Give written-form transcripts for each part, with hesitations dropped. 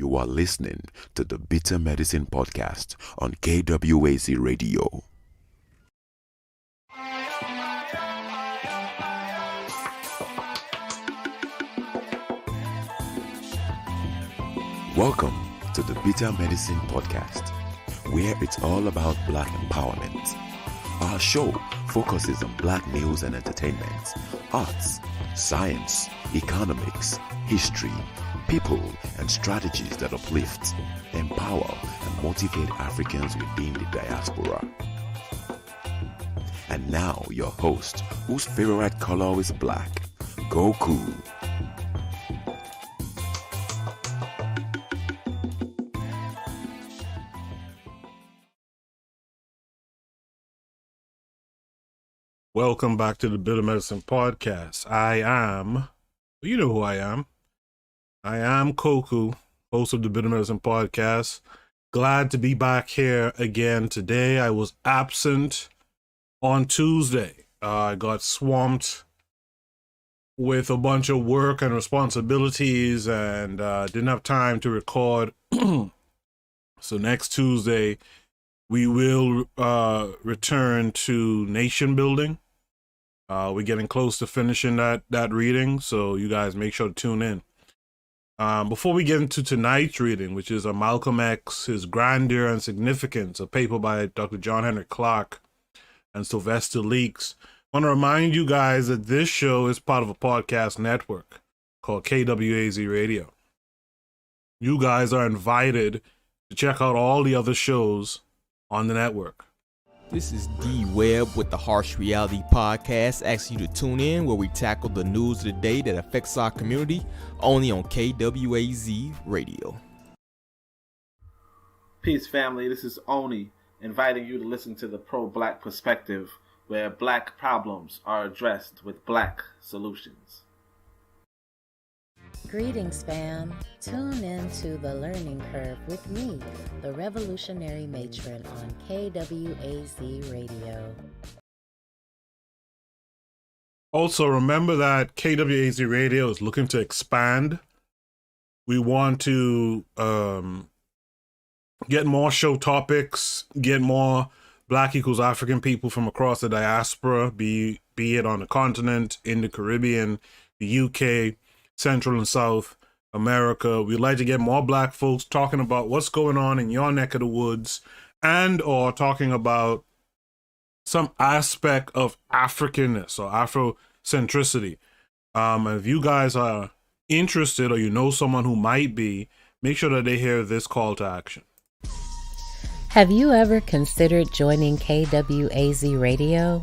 You are listening to the Bitter Medicine Podcast on KWAZ Radio. Welcome to the Bitter Medicine Podcast, where it's all about Black empowerment. Our show focuses on Black news and entertainment, arts, science, economics, history, people, and strategies that uplift, empower, and motivate Africans within the diaspora. And now, your host, whose favorite color is black, Goku. Welcome back to the Bitter Medicine Podcast. You know who I am. I am Koku, host of the Bitter Medicine Podcast. Glad to be back here again today. I was absent on Tuesday. I got swamped with a bunch of work and responsibilities and didn't have time to record. So next Tuesday, we will return to nation building. We're getting close to finishing that reading, so you guys make sure to tune in. Before we get into tonight's reading, which is a Malcolm X, his Grandeur and Significance, a paper by Dr. Henrik Clarke and Sylvester Leaks, I want to remind you guys that this show is part of a podcast network called KWAZ Radio. You guys are invited to check out all the other shows on the network. This is D Webb with the Harsh Reality Podcast, asking you to tune in where we tackle the news of the day that affects our community, only on KWAZ Radio. Peace, family. This is Oni, inviting you to listen to the Pro-Black Perspective, where Black problems are addressed with Black solutions. Greetings, fam. Tune in to The Learning Curve with me, the Revolutionary Matron on KWAZ Radio. Also, remember that KWAZ Radio is looking to expand. We want to get more show topics, get more Black equals African people from across the diaspora, be it on the continent, in the Caribbean, the UK, Central and South America. We'd like to get more Black folks talking about what's going on in your neck of the woods, and or talking about some aspect of Africanness or Afrocentricity. And if you guys are interested, or you know someone who might be, make sure that they hear this call to action. Have you ever considered joining KWAZ Radio?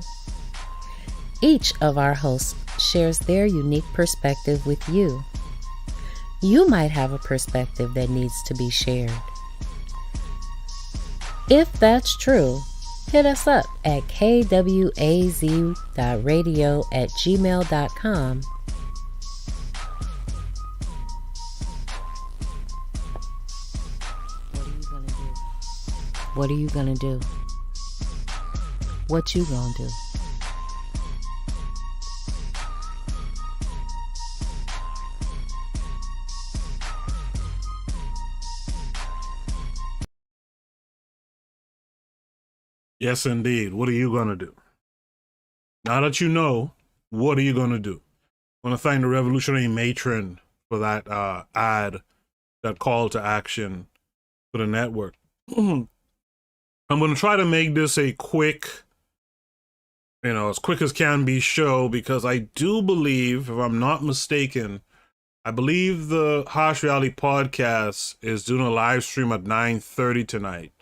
Each of our hosts shares their unique perspective with you. You might have a perspective that needs to be shared. If that's true, hit us up at kwaz.radio@gmail.com. What are you gonna do? What you gonna do? Yes, indeed. What are you going to do? Now that you know, what are you going to do? I want to thank the Revolutionary Matron for that ad, that call to action for the network. I'm going to try to make this a quick, as quick as can be show, because I do believe, if I'm not mistaken, I believe the Harsh Reality Podcast is doing a live stream at 9:30 tonight.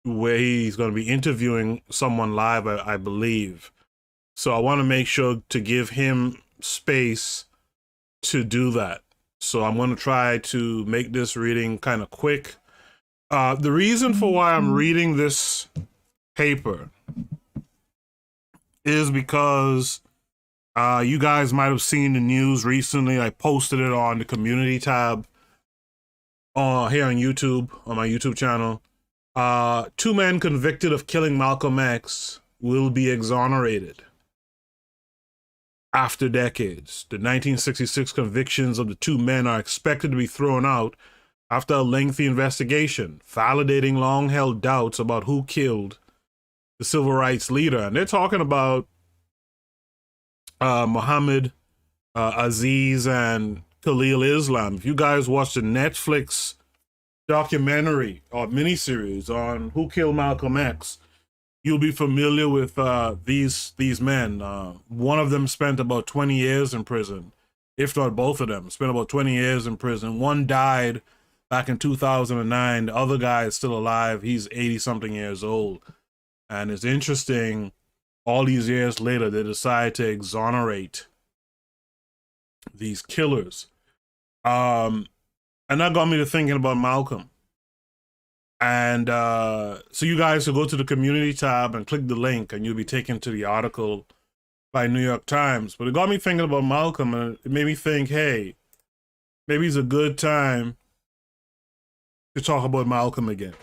Where he's going to be interviewing someone live, I believe. So I want to make sure to give him space to do that. So I'm going to try to make this reading kind of quick. The reason for why I'm reading this paper is because you guys might have seen the news recently. I posted it on the community tab here on YouTube, on my YouTube channel. 2 men convicted of killing Malcolm X will be exonerated. after decades. The 1966 convictions of the two men are expected to be thrown out after a lengthy investigation, validating long-held doubts about who killed the civil rights leader. And they're talking about Muhammad Aziz and Khalil Islam. If you guys watch the Netflix documentary or miniseries on who killed Malcolm X, you'll be familiar with these men. One of them spent about 20 years in prison, if not both of them spent about 20 years in prison. One died back in 2009. The other guy is still alive. He's 80-something years old. And it's interesting, all these years later, they decide to exonerate these killers. And that got me to thinking about Malcolm. And so you guys will go to the community tab and click the link and you'll be taken to the article by New York Times. But it got me thinking about Malcolm, and it made me think, hey, maybe it's a good time to talk about Malcolm again.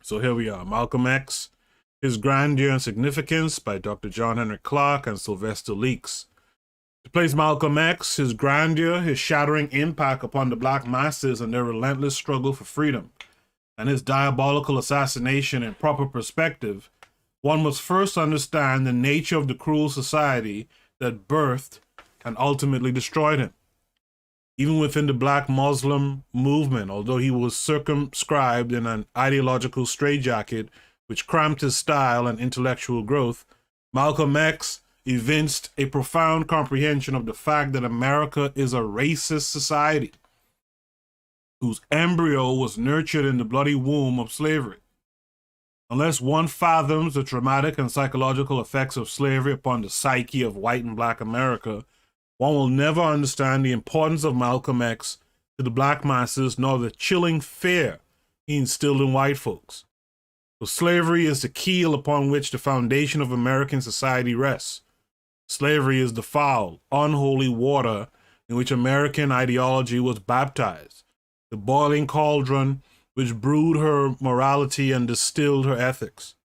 So here we are, Malcolm X, His Grandeur and Significance by Dr. John Henrik Clarke and Sylvester Leaks. To place Malcolm X, his grandeur, his shattering impact upon the black masses and their relentless struggle for freedom, and his diabolical assassination in proper perspective, one must first understand the nature of the cruel society that birthed and ultimately destroyed him. Even within the black Muslim movement, although he was circumscribed in an ideological straitjacket which cramped his style and intellectual growth, Malcolm X evinced a profound comprehension of the fact that America is a racist society whose embryo was nurtured in the bloody womb of slavery. Unless one fathoms the traumatic and psychological effects of slavery upon the psyche of white and black America, one will never understand the importance of Malcolm X to the black masses, nor the chilling fear he instilled in white folks. For slavery is the keel upon which the foundation of American society rests. Slavery is the foul, unholy water in which American ideology was baptized, the boiling cauldron which brewed her morality and distilled her ethics.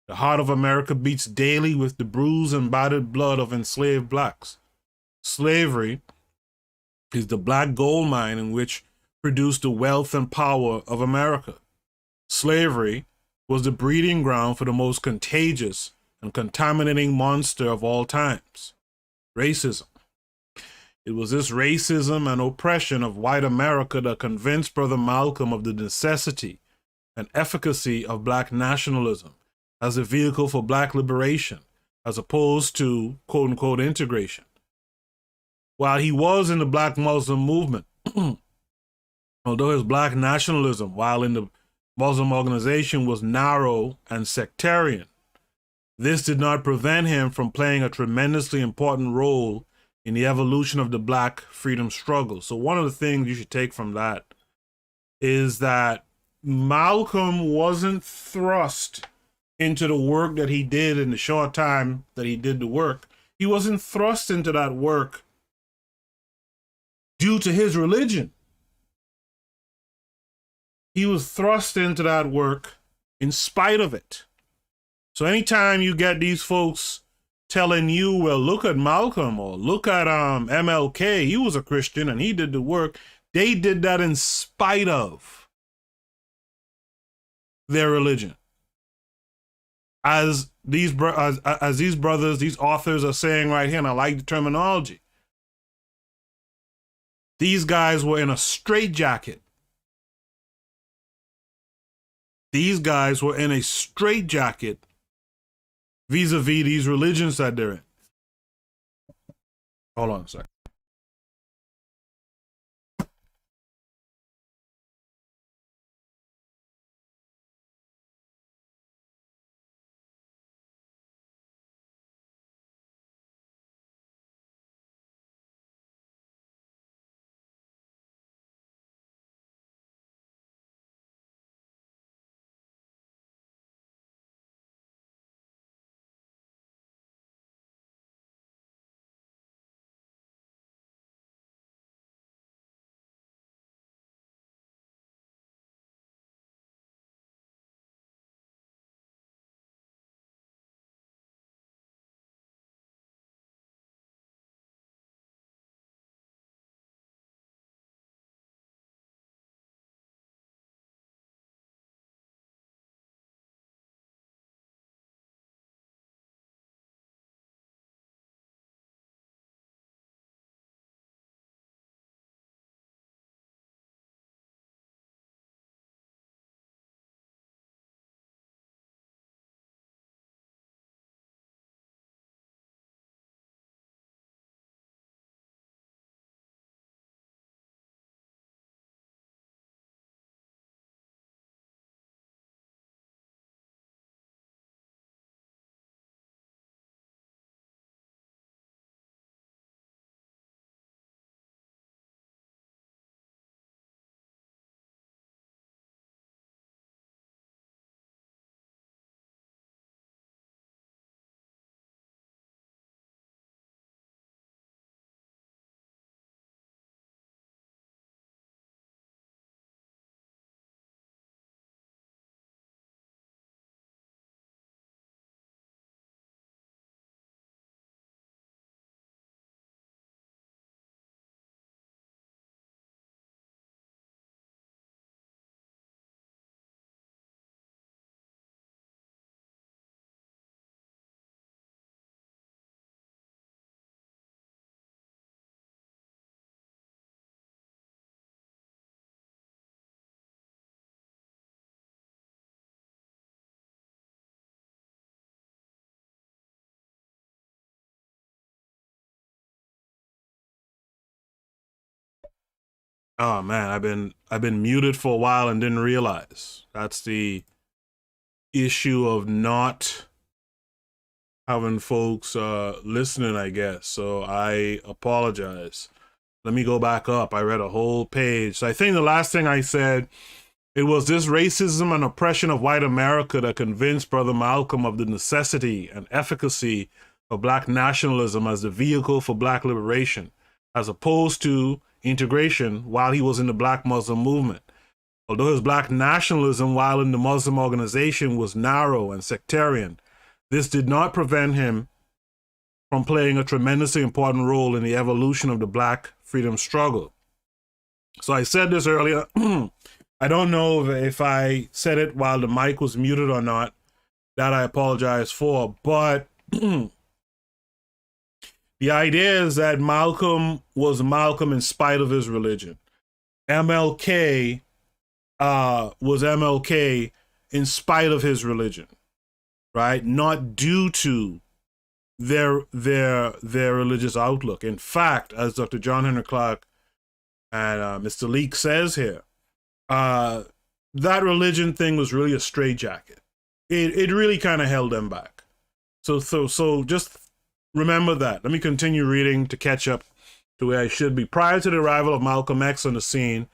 The heart of America beats daily with the bruised and battered blood of enslaved blacks. Slavery is the black gold mine in which produced the wealth and power of America. Slavery was the breeding ground for the most contagious and contaminating monster of all times, racism. It was this racism and oppression of white America that convinced Brother Malcolm of the necessity and efficacy of black nationalism as a vehicle for black liberation, as opposed to quote-unquote integration. While he was in the black Muslim movement, although his black nationalism, while in the Muslim organization, was narrow and sectarian, this did not prevent him from playing a tremendously important role in the evolution of the black freedom struggle. So one of the things you should take from that is that Malcolm wasn't thrust into the work that he did in the short time that he did the work. He wasn't thrust into that work due to his religion. He was thrust into that work in spite of it. So anytime you get these folks telling you, well, look at Malcolm or look at MLK, he was a Christian and he did the work, they did that in spite of their religion. As these brothers, these authors are saying right here, and I like the terminology, these guys were in a straitjacket. These guys were in a straitjacket vis-a-vis these religions that they're in. Hold on a second. Oh man, I've been muted for a while and didn't realize. That's the issue of not having folks listening, I guess. So I apologize. Let me go back up. I read a whole page. So I think the last thing I said, it was this racism and oppression of white America that convinced Brother Malcolm of the necessity and efficacy of black nationalism as the vehicle for black liberation, as opposed to integration while he was in the black Muslim movement. Although his black nationalism while in the Muslim organization was narrow and sectarian, this did not prevent him from playing a tremendously important role in the evolution of the black freedom struggle. So I said this earlier. I don't know if I said it while the mic was muted or not. That I apologize for. But the idea is that Malcolm was Malcolm in spite of his religion. MLK was MLK in spite of his religion, right? Not due to their religious outlook. In fact, as Dr. John Henrik Clarke and Mr. Leake says here, that religion thing was really a straitjacket. It really kind of held them back. So just remember that. Let me continue reading to catch up to where I should be. Prior to the arrival of Malcolm X on the scene,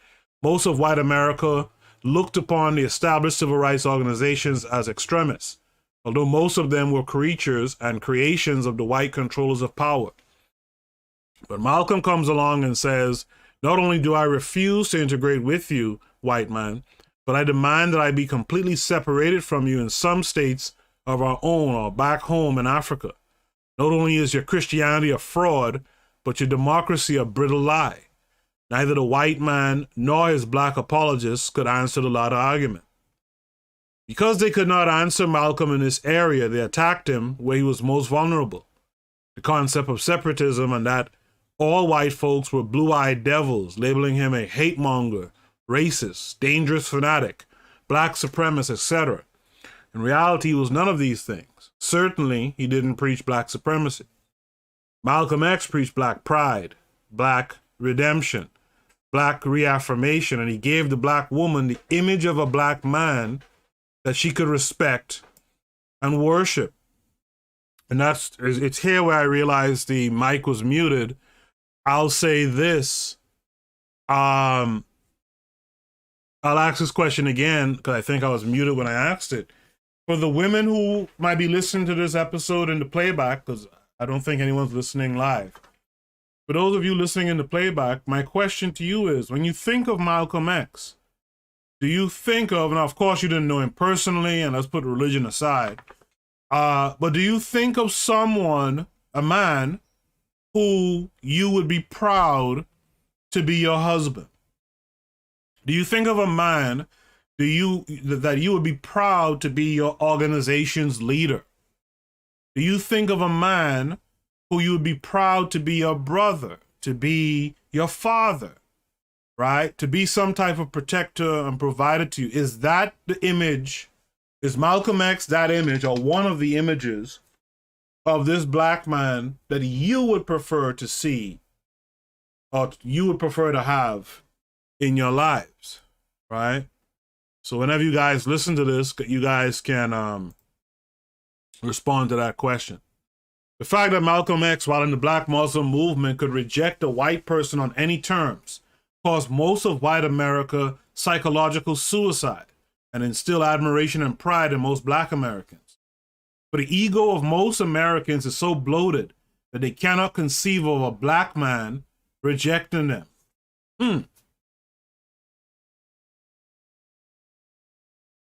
most of white America looked upon the established civil rights organizations as extremists, although most of them were creatures and creations of the white controllers of power. But Malcolm comes along and says, not only do I refuse to integrate with you, white man, but I demand that I be completely separated from you in some states of our own or back home in Africa. Not only is your Christianity a fraud, but your democracy a brittle lie. Neither the white man nor his black apologists could answer the latter argument. Because they could not answer Malcolm in this area, they attacked him where he was most vulnerable. The concept of separatism and that all white folks were blue-eyed devils, labeling him a hate monger, racist, dangerous fanatic, black supremacist, etc. In reality, he was none of these things. Certainly, he didn't preach black supremacy. Malcolm X preached black pride, black redemption, black reaffirmation, and he gave the black woman the image of a black man that she could respect and worship. And it's here where I realized the mic was muted. I'll say this. I'll ask this question again because I think I was muted when I asked it. For the women who might be listening to this episode in the playback, because I don't think anyone's listening live. For those of you listening in the playback, my question to you is, when you think of Malcolm X, do you think of, now of course you didn't know him personally, and let's put religion aside, but do you think of someone, a man, who you would be proud to be your husband? Do you think of a man that you would be proud to be your organization's leader? Do you think of a man who you would be proud to be your brother, to be your father, right? To be some type of protector and provider to you? Is that the image? Is Malcolm X that image, or one of the images of this black man that you would prefer to see, or you would prefer to have in your lives, right? So whenever you guys listen to this, you guys can respond to that question. The fact that Malcolm X, while in the black Muslim movement, could reject a white person on any terms caused most of white America psychological suicide and instill admiration and pride in most black Americans. But the ego of most Americans is so bloated that they cannot conceive of a black man rejecting them.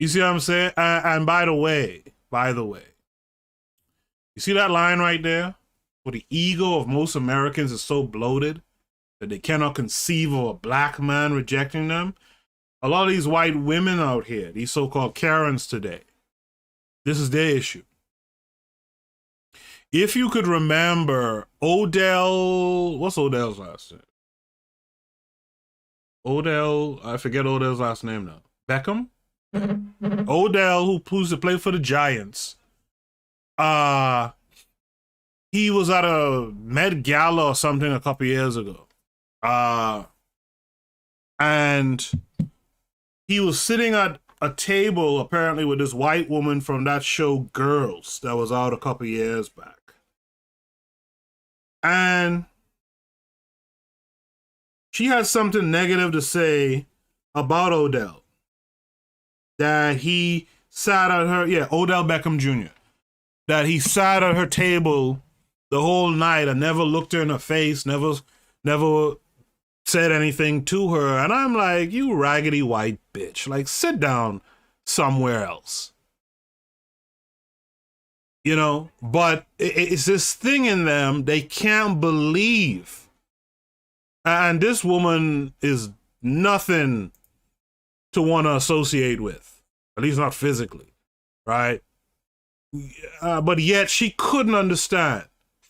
You see what I'm saying? And by the way, you see that line right there? Where the ego of most Americans is so bloated that they cannot conceive of a black man rejecting them. A lot of these white women out here, these so-called Karens today, this is their issue. If you could remember Odell, what's Odell's last name? I forget Odell's last name now. Beckham? Odell, who used to play for the Giants. He was at a Met Gala or something a couple years ago. And he was sitting at a table, apparently, with this white woman from that show Girls that was out a couple years back. And she had something negative to say about Odell. That he sat at her, Odell Beckham Jr., that he sat at her table the whole night and never looked her in her face, never said anything to her. And I'm like, you raggedy white bitch, like, sit down somewhere else. You know, but it's this thing in them, they can't believe. And this woman is nothing to want to associate with, at least not physically, right? But yet she couldn't understand,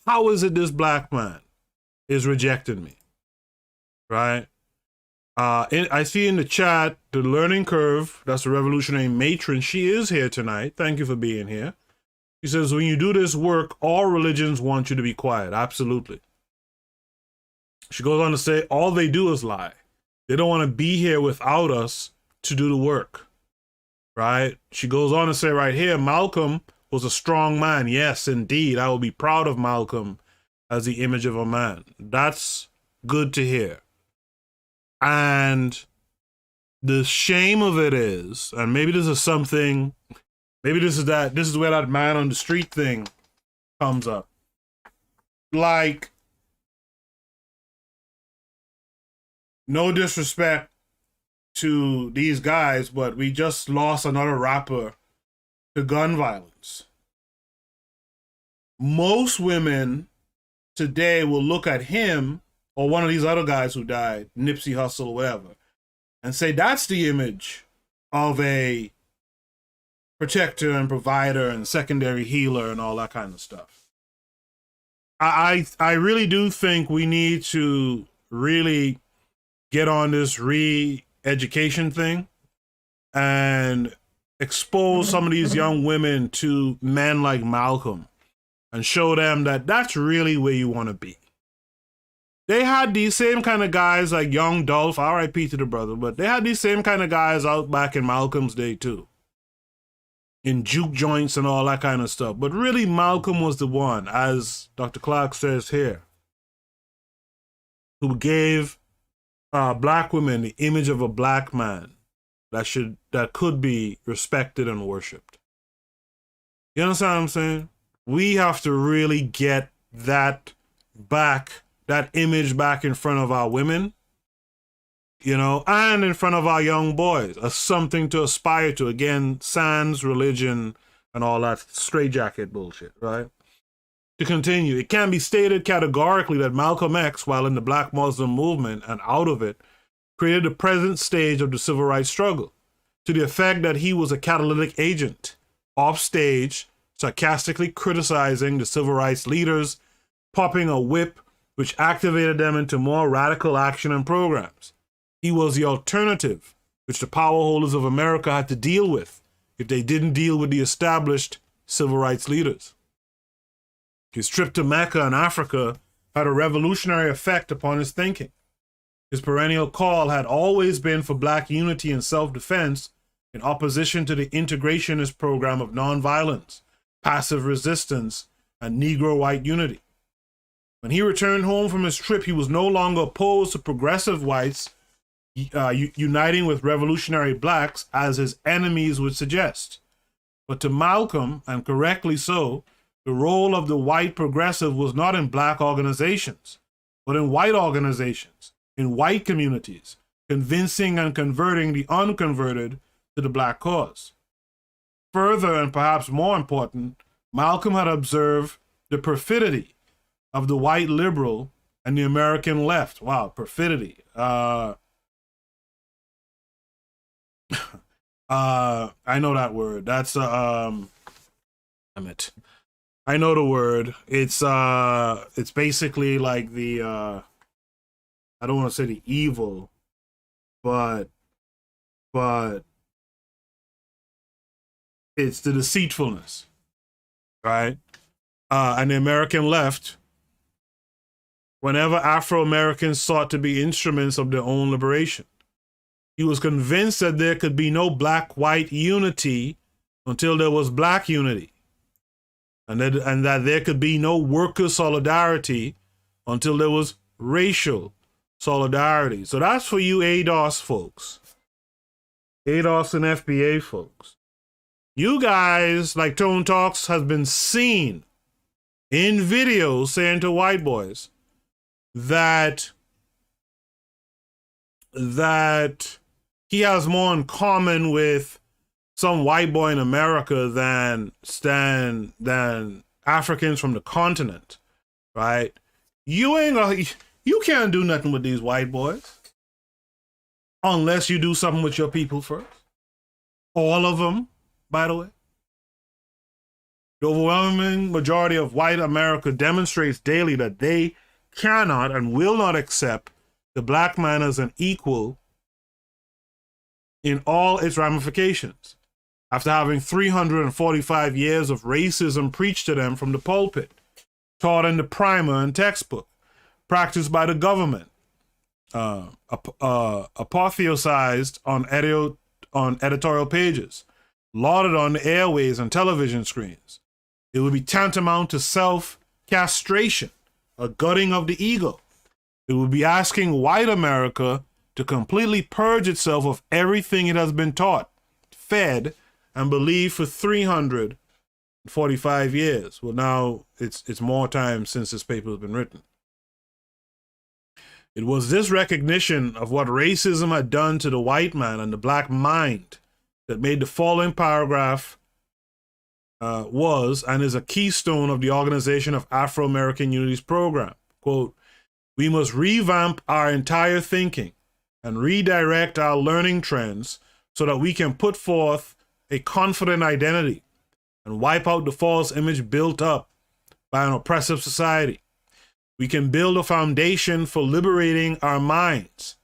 how is it this black man is rejecting me, right? I see in the chat, the learning curve, that's the revolutionary matron. She is here tonight. Thank you for being here. She says, when you do this work, all religions want you to be quiet. Absolutely. She goes on to say, all they do is lie. They don't want to be here without us to do the work, right? She goes on to say right here, Malcolm was a strong man. Yes, indeed. I will be proud of Malcolm as the image of a man. That's good to hear. And the shame of it is, and maybe this is something, maybe this is where that man on the street thing comes up. Like, no disrespect to these guys, but we just lost another rapper to gun violence. Most women today will look at him or one of these other guys who died, Nipsey Hussle or whatever, and say that's the image of a protector and provider and secondary healer and all that kind of stuff. I really do think we need to really get on this re-education thing and expose some of these young women to men like Malcolm and show them that that's really where you want to be. They had these same kind of guys like Young Dolph, R.I.P. to the brother, but they had these same kind of guys out back in Malcolm's day too, in juke joints and all that kind of stuff. But really, Malcolm was the one, as Dr. Clarke says here, who gave black women the image of a black man that could be respected and worshipped. You understand what I'm saying? We have to really get that image back in front of our women, you know, and in front of our young boys as something to aspire to. Again, sans religion and all that straitjacket bullshit, right? To continue, it can be stated categorically that Malcolm X, while in the Black Muslim movement and out of it, created the present stage of the civil rights struggle, to the effect that he was a catalytic agent, off stage, sarcastically criticizing the civil rights leaders, popping a whip which activated them into more radical action and programs. He was the alternative which the power holders of America had to deal with if they didn't deal with the established civil rights leaders. His trip to Mecca and Africa had a revolutionary effect upon his thinking. His perennial call had always been for black unity and self-defense in opposition to the integrationist program of nonviolence, passive resistance, and Negro white unity. When he returned home from his trip, he was no longer opposed to progressive whites uniting with revolutionary blacks as his enemies would suggest. But to Malcolm, and correctly so, the role of the white progressive was not in black organizations, but in white organizations, in white communities, convincing and converting the unconverted to the black cause. Further, and perhaps more important, Malcolm had observed the perfidy of the white liberal and the American left. Wow, perfidy. I know that word. That's damn it. I know the word. It's basically like the I don't want to say the evil, but it's the deceitfulness, right? And the American left, whenever Afro-Americans sought to be instruments of their own liberation, He was convinced that there could be no black-white unity until there was black unity. And that there could be no worker solidarity until there was racial solidarity. So that's for you ADOS folks. ADOS and FBA folks. You guys, like Tone Talks, has been seen in videos saying to white boys that he has more in common with some white boy in America than Africans from the continent, right? You can't do nothing with these white boys unless you do something with your people first. All of them, by the way. The overwhelming majority of white America demonstrates daily that they cannot and will not accept the black man as an equal in all its ramifications, after having 345 years of racism preached to them from the pulpit, taught in the primer and textbook, practiced by the government, apotheosized on editorial pages, lauded on the airways and television screens. It would be tantamount to self-castration, a gutting of the ego. It would be asking white America to completely purge itself of everything it has been taught, fed, and believed for 345 years. Well, now it's more time since this paper has been written. It was this recognition of what racism had done to the white man and the black mind that made the following paragraph was and is a keystone of the Organization of Afro-American Unity's program. Quote, "We must revamp our entire thinking and redirect our learning trends so that we can put forth a confident identity and wipe out the false image built up by an oppressive society. We can build a foundation for liberating our minds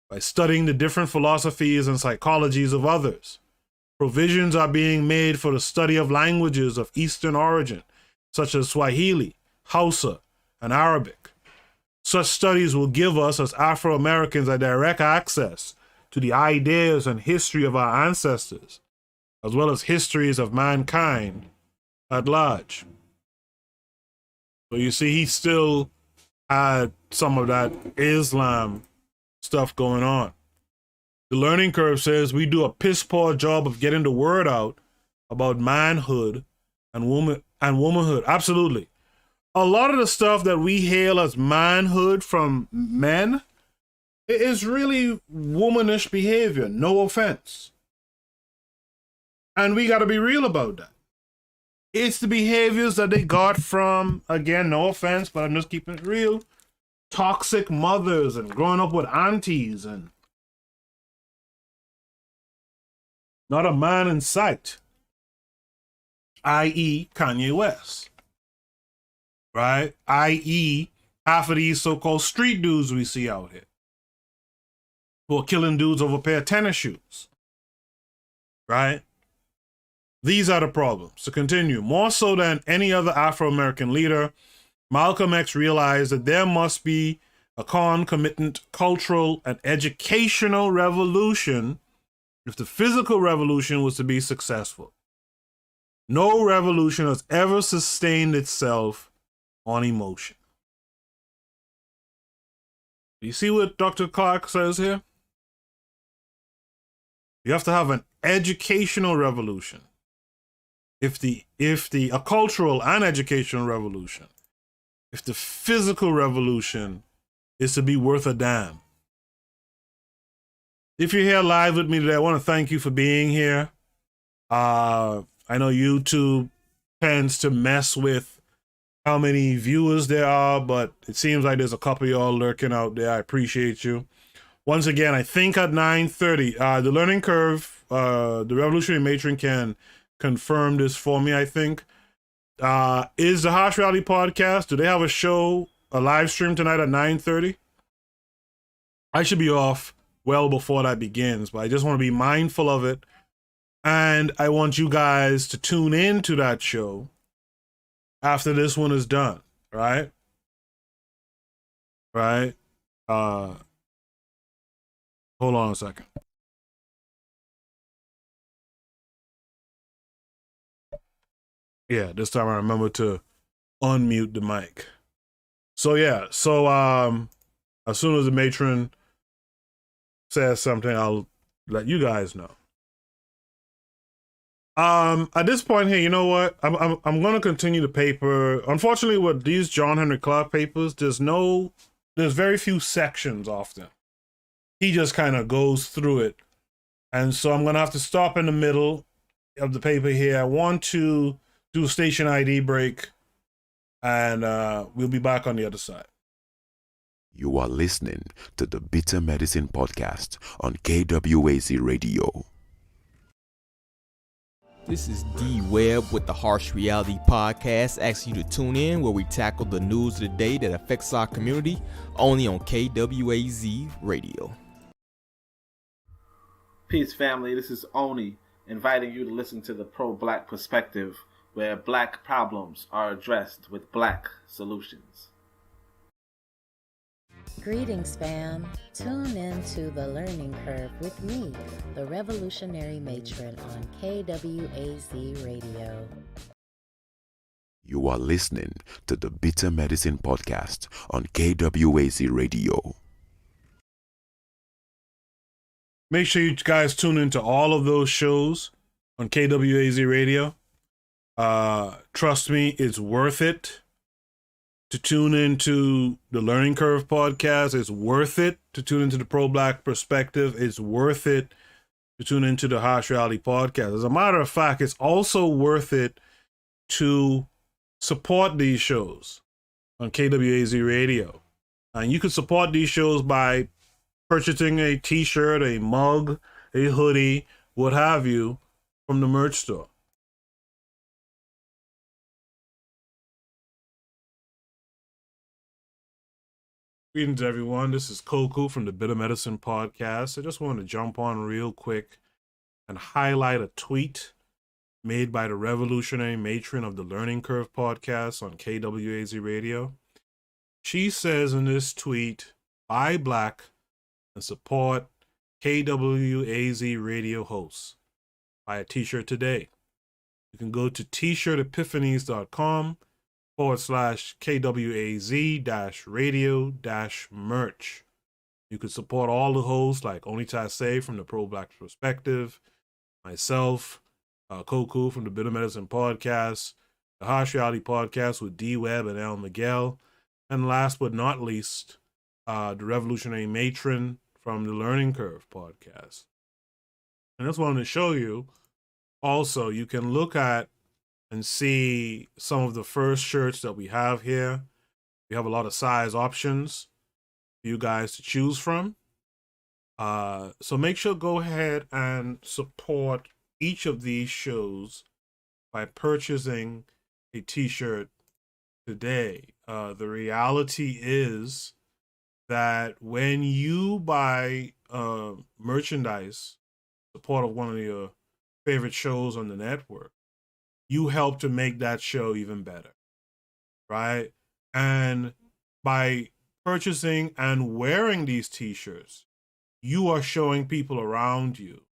by studying the different philosophies and psychologies of others. Provisions are being made for the study of languages of Eastern origin, such as Swahili, Hausa, and Arabic. Such studies will give us as Afro-Americans a direct access to the ideas and history of our ancestors, as well as histories of mankind at large." So you see, he still had some of that Islam stuff going on. The Learning Curve says we do a piss poor job of getting the word out about manhood and womanhood. Absolutely. A lot of the stuff that we hail as manhood from men is really womanish behavior. No offense. And we got to be real about that. It's the behaviors that they got from, again, no offense, but I'm just keeping it real, toxic mothers and growing up with aunties and not a man in sight, i.e. Kanye West, right? I.e. half of these so-called street dudes we see out here who are killing dudes over a pair of tennis shoes, right? These are the problems. To continue, more so than any other Afro-American leader, Malcolm X realized that there must be a concomitant cultural and educational revolution if the physical revolution was to be successful. No revolution has ever sustained itself on emotion. Do you see what Dr. Clarke says here? You have to have an educational revolution. If a cultural and educational revolution, if the physical revolution is to be worth a damn. If you're here live with me today, I want to thank you for being here. I know YouTube tends to mess with how many viewers there are, but it seems like there's a couple of y'all lurking out there. I appreciate you. Once again, I think at 9:30, the Learning Curve, the Revolutionary Matron can confirm this for me, I think. Is the Harsh Reality Podcast, do they have a show, a live stream tonight at 9:30? I should be off well before that begins, but I just want to be mindful of it. And I want you guys to tune in to that show after this one is done, right? Right? Hold on a second. Yeah, this time I remember to unmute the mic. So yeah, as soon as the matron says something, I'll let you guys know. At this point here, you know what? I'm gonna continue the paper. Unfortunately, with these John Henrik Clarke papers, there's very few sections often. He just kind of goes through it. And so I'm gonna have to stop in the middle of the paper here. I want to do a station ID break, and we'll be back on the other side. You are listening to the Bitter Medicine Podcast on KWAZ Radio. This is D Webb with the Harsh Reality Podcast, asking you to tune in where we tackle the news of the day that affects our community, only on KWAZ Radio. Peace, family. This is Oni, inviting you to listen to the pro-black perspective, where black problems are addressed with black solutions. Greetings, fam. Tune in to The Learning Curve with me, the revolutionary matron on KWAZ Radio. You are listening to the Bitter Medicine Podcast on KWAZ Radio. Make sure you guys tune into all of those shows on KWAZ Radio. Trust me, it's worth it to tune into the Learning Curve podcast. It's worth it to tune into the Pro-Black Perspective. It's worth it to tune into the Harsh Reality podcast. As a matter of fact, it's also worth it to support these shows on KWAZ Radio. And you can support these shows by purchasing a t-shirt, a mug, a hoodie, what have you, from the merch store. Greetings, everyone. This is Koku from the Bitter Medicine Podcast. I just want to jump on real quick and highlight a tweet made by the revolutionary matron of the Learning Curve podcast on KWAZ Radio. She says in this tweet, "Buy black and support KWAZ radio hosts. Buy a t-shirt today." You can go to t-shirtepiphanies.com/KWAZ-radio-merch. You can support all the hosts like Oni Tase from the Pro-Black Perspective, myself, Koku from the Bitter Medicine Podcast, the Harsh Reality Podcast with D Webb and L Miguel, and last but not least, the revolutionary matron from the Learning Curve podcast. And I just wanted to show you also, you can look at and see some of the first shirts that we have here. We have a lot of size options for you guys to choose from. So make sure go ahead and support each of these shows by purchasing a t-shirt today. The reality is that when you buy merchandise, support of one of your favorite shows on the network, you help to make that show even better, right? And by purchasing and wearing these t-shirts, you are showing people around you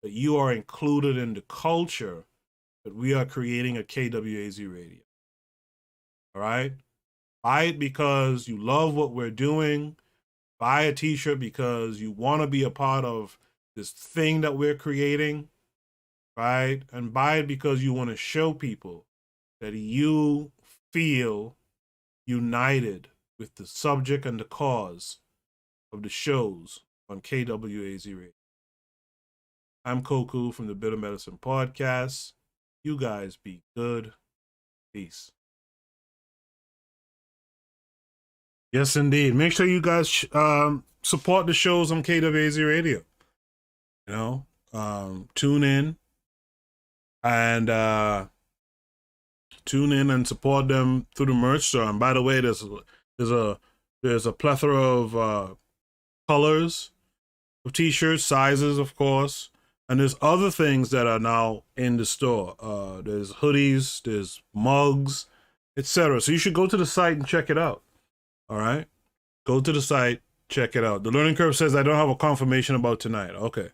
that you are included in the culture that we are creating at KWAZ Radio. All right? Buy it because you love what we're doing. Buy a t-shirt because you want to be a part of this thing that we're creating, right? And buy it because you want to show people that you feel united with the subject and the cause of the shows on KWAZ Radio. I'm Koku from the Bitter Medicine Podcast. You guys be good. Peace. Yes, indeed. Make sure you guys support the shows on KWAZ Radio. You know, tune in and support them through the merch store. And by the way, there's a plethora of colors of t-shirts, sizes, of course, and there's other things that are now in the store. There's hoodies, there's mugs, etc. So you should go to the site and check it out. All right, go to the site, check it out. The Learning Curve says I don't have a confirmation about tonight. Okay,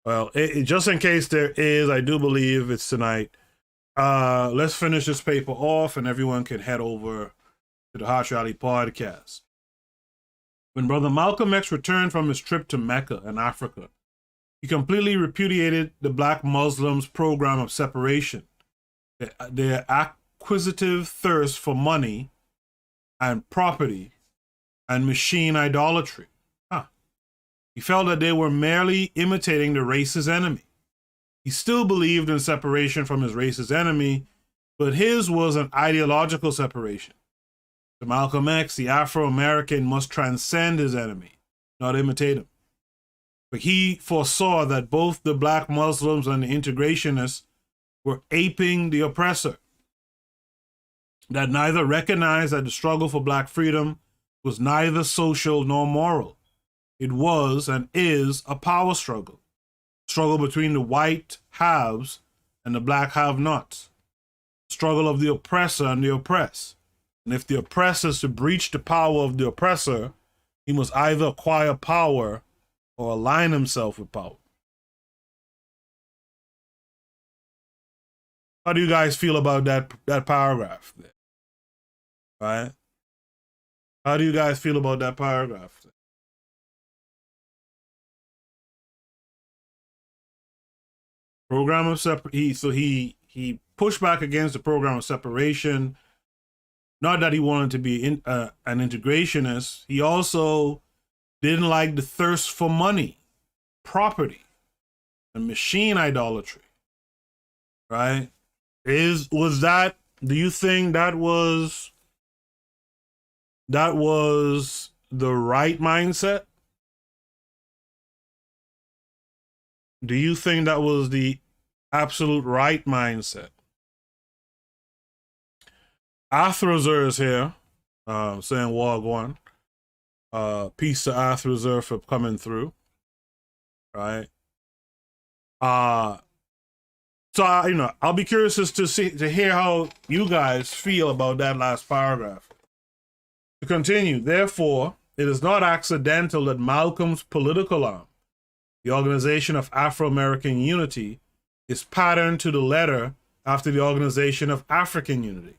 well, just in case there is, I do believe it's tonight. let's finish this paper off and everyone can head over to the Harsh Reality Podcast. When Brother Malcolm X returned from his trip to Mecca in Africa, he completely repudiated the black Muslims' program of separation, their acquisitive thirst for money and property and machine idolatry. He felt that they were merely imitating the racist enemy. He still believed in separation from his racist enemy, but his was an ideological separation. To Malcolm X, the Afro-American must transcend his enemy, not imitate him. But he foresaw that both the black Muslims and the integrationists were aping the oppressor, that neither recognized that the struggle for black freedom was neither social nor moral. It was and is a power struggle between the white haves and the black have-nots, struggle of the oppressor and the oppressed. And if the oppressor is to breach the power of the oppressor, he must either acquire power or align himself with power. How do you guys feel about that paragraph there? Right? How do you guys feel about that paragraph there? Program of he pushed back against the program of separation. Not that he wanted to be an integrationist. He also didn't like the thirst for money, property, and machine idolatry. Right? Do you think that was the right mindset? Do you think that was the absolute right mindset? Arthur is here, saying Wagwan. Peace to Arthur for coming through. Right. So I'll be curious as to hear how you guys feel about that last paragraph. To continue, therefore, it is not accidental that Malcolm's political arm, the Organization of Afro-American Unity, is patterned to the letter after the Organization of African Unity.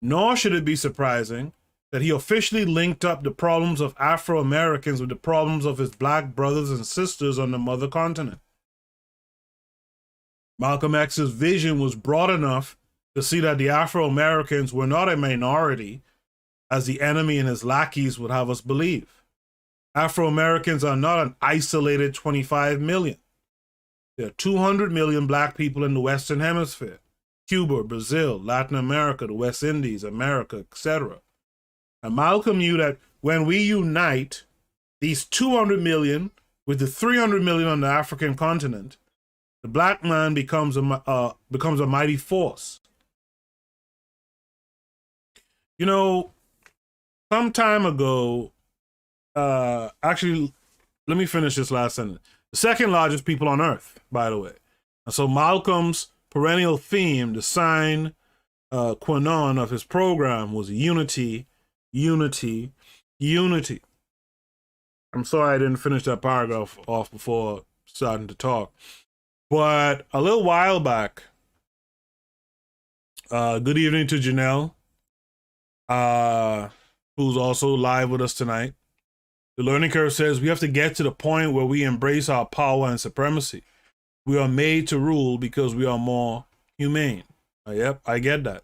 Nor should it be surprising that he officially linked up the problems of Afro-Americans with the problems of his black brothers and sisters on the mother continent. Malcolm X's vision was broad enough to see that the Afro-Americans were not a minority, as the enemy and his lackeys would have us believe. Afro-Americans are not an isolated 25 million. There are 200 million black people in the Western Hemisphere, Cuba, Brazil, Latin America, the West Indies, America, etc. And Malcolm knew that when we unite these 200 million with the 300 million on the African continent, the black man becomes a mighty force. Some time ago, actually, let me finish this last sentence. The second largest people on earth, by the way. And so Malcolm's perennial theme, the sine qua non of his program, was unity, unity, unity. I'm sorry I didn't finish that paragraph off before starting to talk. But a little while back, good evening to Janelle, who's also live with us tonight. The Learning Curve says we have to get to the point where we embrace our power and supremacy. We are made to rule because we are more humane. Yep, I get that.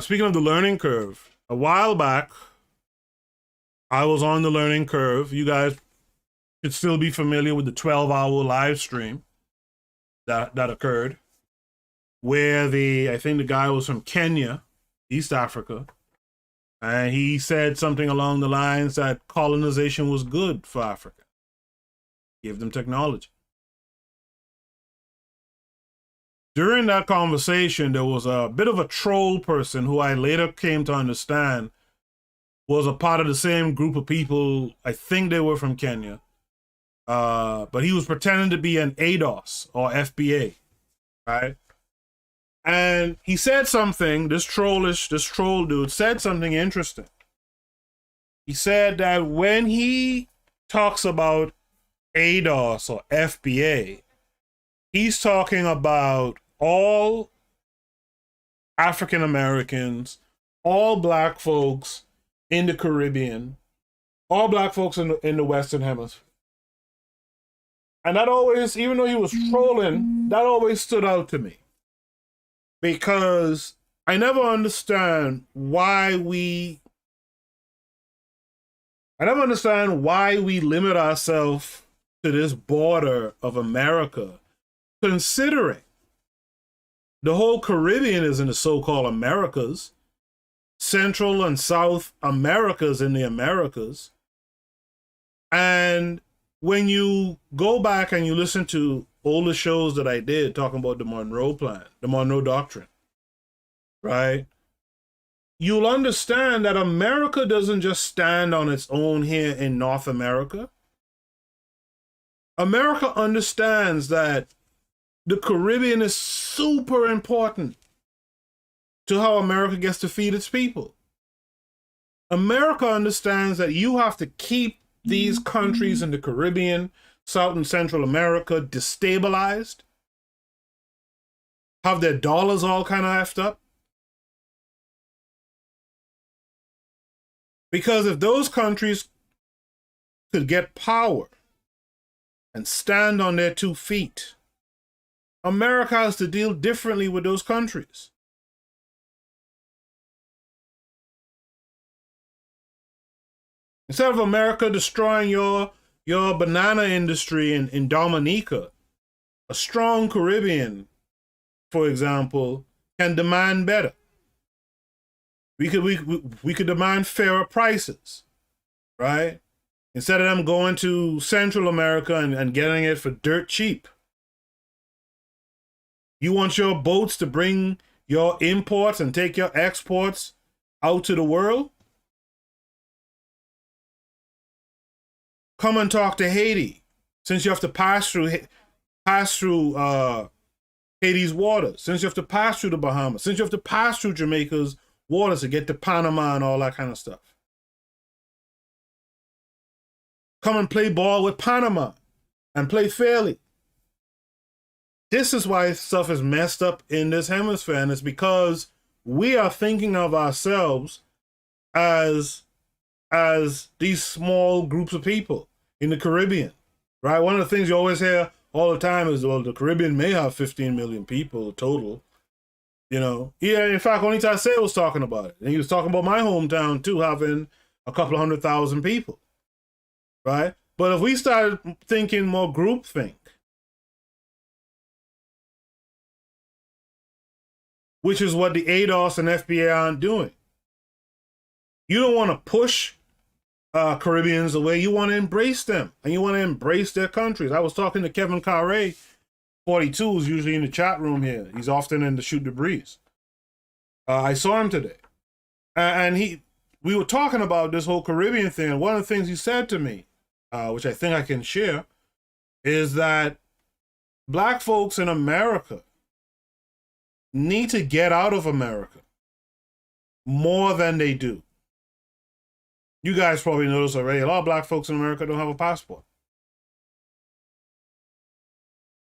Speaking of the Learning Curve, a while back, I was on the Learning Curve. You guys should still be familiar with the 12-hour live stream that occurred, where I think the guy was from Kenya, East Africa, and he said something along the lines that colonization was good for Africa. Give them technology. During that conversation, there was a bit of a troll person who I later came to understand was a part of the same group of people. I think they were from Kenya. But he was pretending to be an ADOS or FBA, right? And he said something, this troll dude said something interesting. He said that when he talks about ADOS or FBA, he's talking about all African Americans, all black folks in the Caribbean, all black folks in the Western Hemisphere. And that always, even though he was trolling, that always stood out to me. Because I never understand why we limit ourselves to this border of America, considering the whole Caribbean is in the so-called Americas, Central and South Americas in the Americas. And when you go back and you listen to older shows that I did talking about the Monroe Plan, the Monroe Doctrine, right? You'll understand that America doesn't just stand on its own here in North America. America understands that the Caribbean is super important to how America gets to feed its people. America understands that you have to keep these countries in the Caribbean, South and Central America destabilized, have their dollars all kind of effed up. Because if those countries could get power and stand on their 2 feet, America has to deal differently with those countries. Instead of America destroying your banana industry in Dominica, a strong Caribbean, for example, can demand better. We could demand fairer prices, right? Instead of them going to Central America and getting it for dirt cheap. You want your boats to bring your imports and take your exports out to the world? Come and talk to Haiti, since you have to pass through Haiti's waters, since you have to pass through the Bahamas, since you have to pass through Jamaica's waters to get to Panama and all that kind of stuff. Come and play ball with Panama and play fairly. This is why stuff is messed up in this hemisphere, and it's because we are thinking of ourselves as these small groups of people in the Caribbean, right? One of the things you always hear all the time is, well, the Caribbean may have 15 million people total. You know, yeah, in fact, only Tassé was talking about it. And he was talking about my hometown, too, having a couple of 100,000 people, right? But if we started thinking more groupthink, which is what the ADOS and FBA aren't doing, you don't want to push Caribbeans away. You want to embrace them, and you want to embrace their countries. I was talking to Kevin Carre, 42, who's usually in the chat room here. He's often in the Shoot the Breeze. I saw him today, and we were talking about this whole Caribbean thing. And one of the things he said to me, which I think I can share, is that black folks in America need to get out of America more than they do. You guys probably know this already. A lot of black folks in America don't have a passport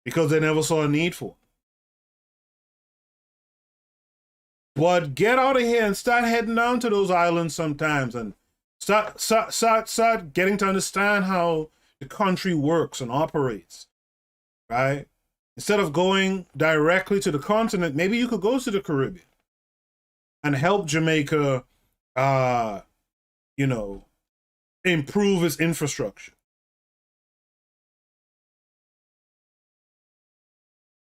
because they never saw a need for it. But get out of here and start heading down to those islands sometimes and start getting to understand how the country works and operates, right? Instead of going directly to the continent, maybe you could go to the Caribbean and help Jamaica, improve its infrastructure.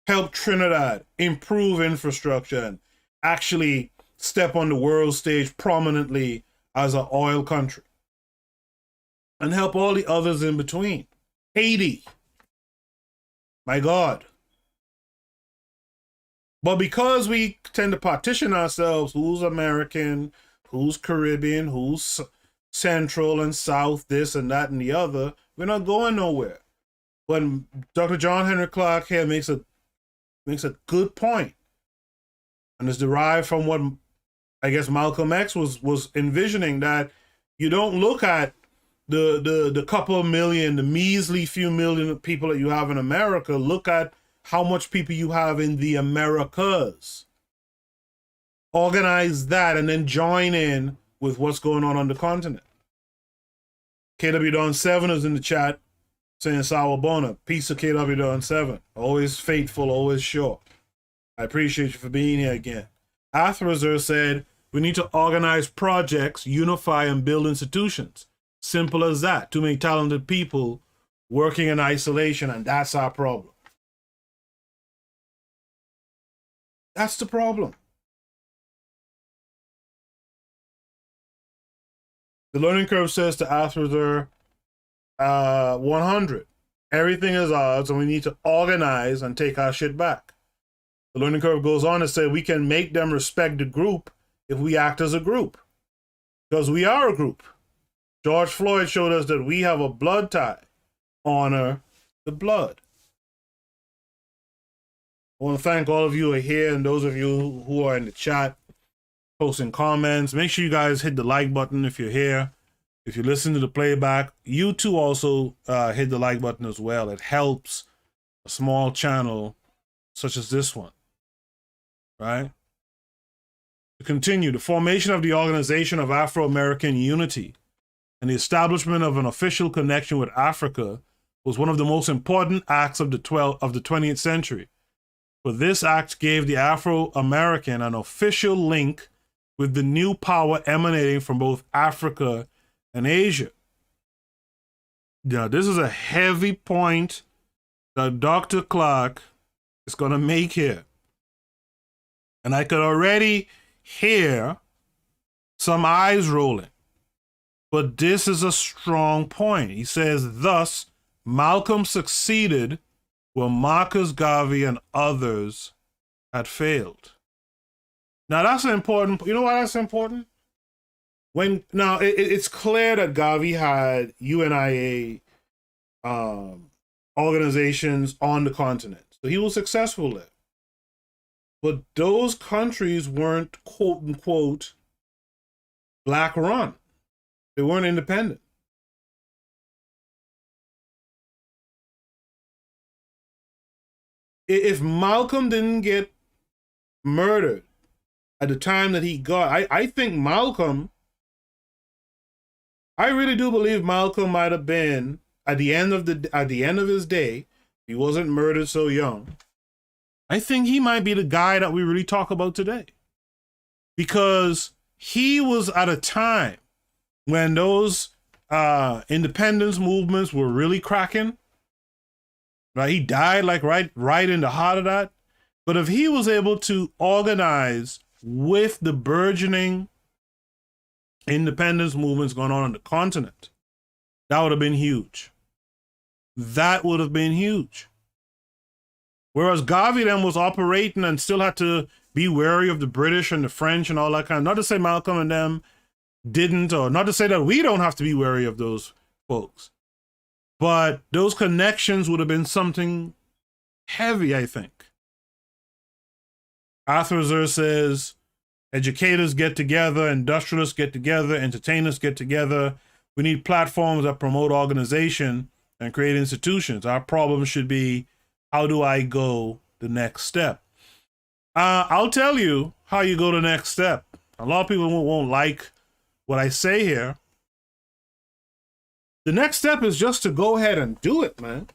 Help Trinidad improve infrastructure and actually step on the world stage prominently as an oil country. And help all the others in between. Haiti. My God. But because we tend to partition ourselves, who's American, who's Caribbean, who's Central and South, this and that and the other, we're not going nowhere. When Dr. John Henrik Clarke here makes a good point, and it's derived from what I guess Malcolm X was envisioning, that you don't look at the couple of million, the measly few million people that you have in America. Look at how much people you have in the Americas. Organize that and then join in with what's going on the continent. KW Don 7 is in the chat saying Sawabona. Peace to KW Don 7. Always faithful, always sure. I appreciate you for being here again. Athrazer said, we need to organize projects, unify and build institutions. Simple as that. Too many talented people working in isolation, and that's our problem. That's the problem. The learning curve says to Athrazer 100. Everything is ours, and we need to organize and take our shit back. The learning curve goes on to say we can make them respect the group if we act as a group. Because we are a group. George Floyd showed us that we have a blood tie. Honor the blood. I want to thank all of you who are here and those of you who are in the chat, posting comments. Make sure you guys hit the like button if you're here. If you listen to the playback, you too also hit the like button as well. It helps a small channel such as this one, right? To continue, the formation of the Organization of Afro-American Unity and the establishment of an official connection with Africa was one of the most important acts of the 20th century. For this act gave the Afro-American an official link with the new power emanating from both Africa and Asia. Now, this is a heavy point that Dr. Clarke is going to make here. And I could already hear some eyes rolling. But this is a strong point. He says, thus, Malcolm succeeded where Marcus Garvey and others had failed. Now, that's important. You know why that's important? It's clear that Garvey had UNIA organizations on the continent. So he was successful there. But those countries weren't, quote unquote, black run. They weren't independent. If Malcolm didn't get murdered at the time that he got, I think Malcolm, I really do believe Malcolm might have been at the end of his day, he wasn't murdered so young. I think he might be the guy that we really talk about today. Because he was at a time when those independence movements were really cracking. Right? He died like right in the heart of that. But if he was able to organize with the burgeoning independence movements going on the continent, that would have been huge. That would have been huge. Whereas Garvey then was operating and still had to be wary of the British and the French and all that kind of, not to say Malcolm and them didn't, or not to say that we don't have to be wary of those folks. But those connections would have been something heavy, I think. Arthur says, educators get together, industrialists get together, entertainers get together. We need platforms that promote organization and create institutions. Our problem should be, how do I go the next step? I'll tell you how you go the next step. A lot of people won't like what I say here. The next step is just to go ahead and do it, man.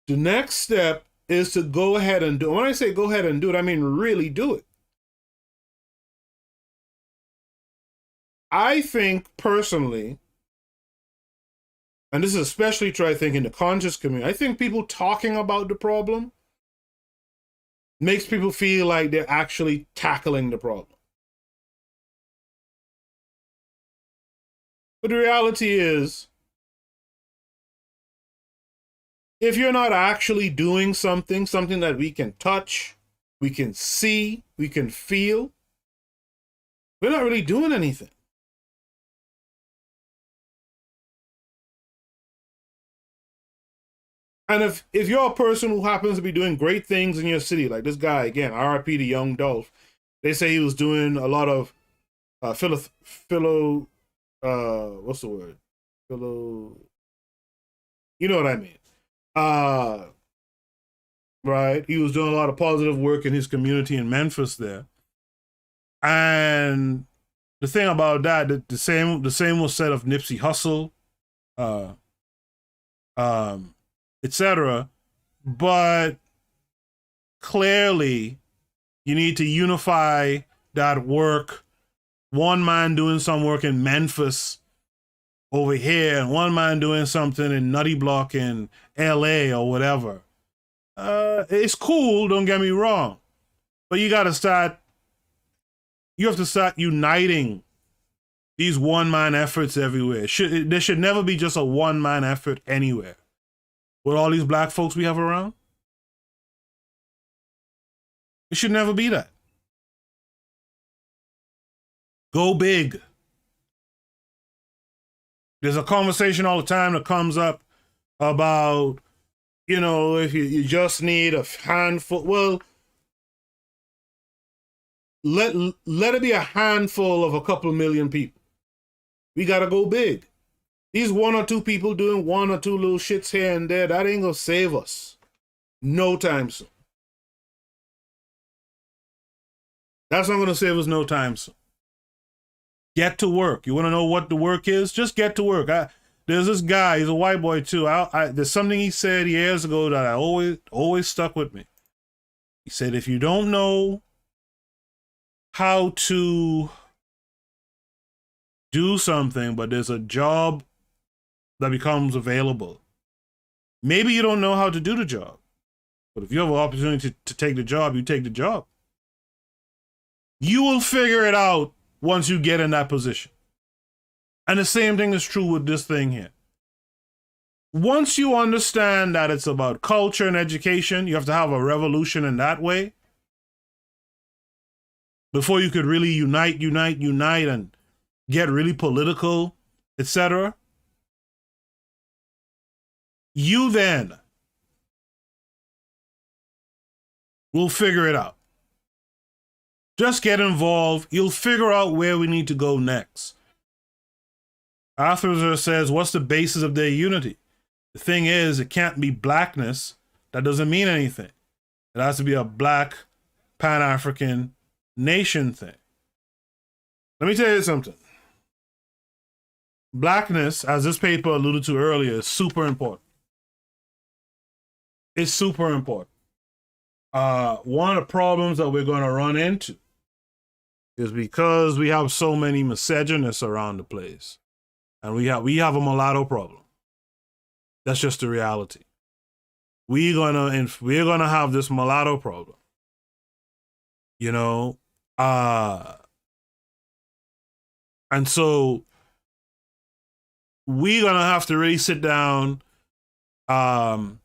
The next step is to go ahead and do it. When I say go ahead and do it, I mean really do it. I think personally, and this is especially true, I think, in the conscious community, I think people talking about the problem makes people feel like they're actually tackling the problem. But the reality is, if you're not actually doing something that we can touch, we can see, we can feel, we're not really doing anything. And if you're a person who happens to be doing great things in your city, like this guy, again, RIP to Young Dolph, they say he was doing a lot of what's the word? You know what I mean? Right? He was doing a lot of positive work in his community in Memphis there. And the thing about that, the same was said of Nipsey Hussle, etc. But clearly, you need to unify that work. One man doing some work in Memphis over here, and one man doing something in Nutty Block in LA or whatever. It's cool, don't get me wrong. But you have to start uniting these one-man efforts everywhere. There should never be just a one-man effort anywhere. With all these black folks we have around, it should never be that. Go big. There's a conversation all the time that comes up about, if you just need a handful. Well, let it be a handful of a couple million people. We got to go big. These one or two people doing one or two little shits here and there, that ain't going to save us. No time soon. That's not going to save us no time soon. Get to work. You want to know what the work is? Just get to work. There's this guy, he's a white boy too. There's something he said years ago that I always stuck with me. He said, if you don't know how to do something, but there's a job that becomes available, maybe you don't know how to do the job. But if you have an opportunity to take the job, you take the job. You will figure it out once you get in that position. And the same thing is true with this thing here. Once you understand that it's about culture and education, you have to have a revolution in that way before you could really unite and get really political, etc. You then will figure it out. Just get involved. You'll figure out where we need to go next. Arthur says, what's the basis of their unity? The thing is, it can't be blackness. That doesn't mean anything. It has to be a black Pan-African nation thing. Let me tell you something. Blackness, as this paper alluded to earlier, is super important. It's super important. One of the problems that we're going to run into is because we have so many misogynists around the place, and we have a mulatto problem. That's just the reality. We're gonna have this mulatto problem. And so we're gonna have to really sit down, and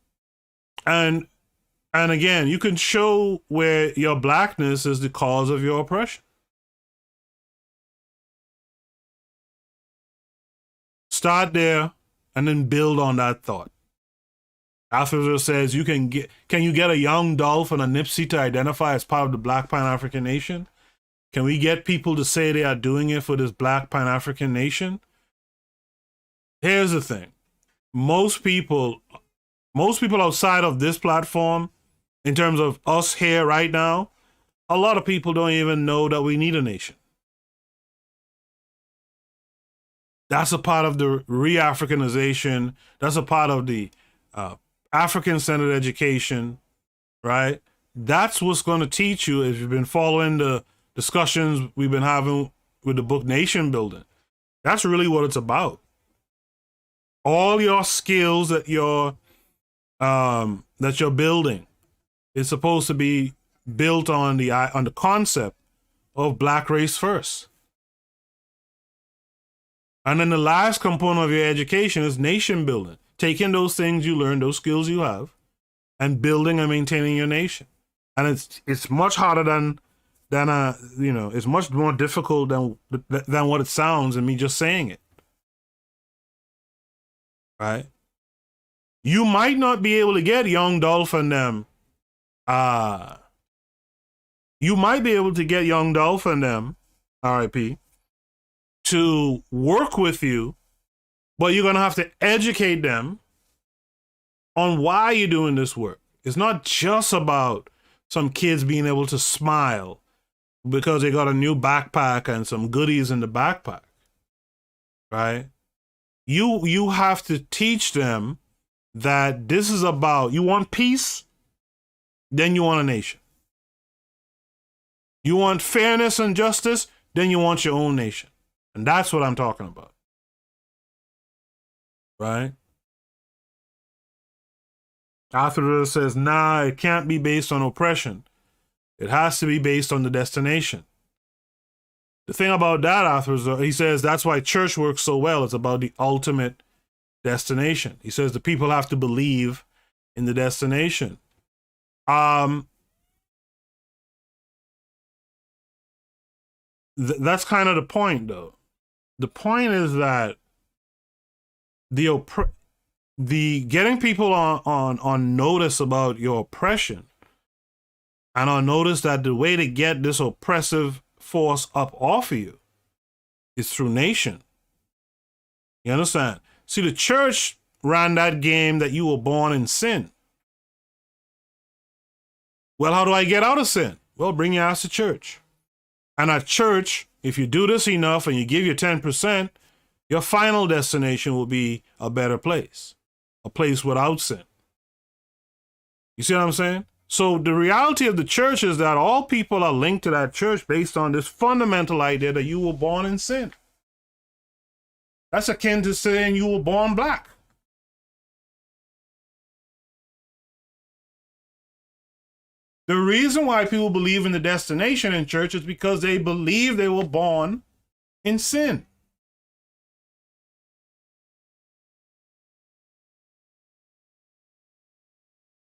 again, you can show where your blackness is the cause of your oppression. Start there and then build on that thought. Alpha says, can you get a Young Dolph and a Nipsey to identify as part of the Black Pan-African Nation? Can we get people to say they are doing it for this Black Pan-African Nation? Here's the thing. Most people outside of this platform, in terms of us here right now, a lot of people don't even know that we need a nation. That's a part of the re-Africanization. That's a part of the African-centered education, right? That's what's going to teach you if you've been following the discussions we've been having with the book Nation Building. That's really what it's about. All your skills that you're building is supposed to be built on the concept of Black race first. And then the last component of your education is nation building. Taking those things you learn, those skills you have, and building and maintaining your nation. And it's much harder than it's much more difficult than what it sounds and me just saying it. Right? You might not be able to get Young Dolph and them. You might be able to get Young Dolph and them, RIP, to work with you, but you're going to have to educate them on why you're doing this work. It's not just about some kids being able to smile because they got a new backpack and some goodies in the backpack, right? You have to teach them that this is about, you want peace, then you want a nation. You want fairness and justice, then you want your own nation. And that's what I'm talking about. Right? Arthur says, nah, it can't be based on oppression. It has to be based on the destination. The thing about that, Arthur, he says that's why church works so well. It's about the ultimate destination. He says the people have to believe in the destination. That's kind of the point, though. The point is that the getting people on notice about your oppression and on notice that the way to get this oppressive force up off of you is through nation. You understand? See, the church ran that game that you were born in sin. Well, how do I get out of sin? Well, bring your ass to church. And at church, if you do this enough and you give your 10%, your final destination will be a better place, a place without sin. You see what I'm saying? So the reality of the church is that all people are linked to that church based on this fundamental idea that you were born in sin. That's akin to saying you were born black. The reason why people believe in the destination in church is because they believe they were born in sin.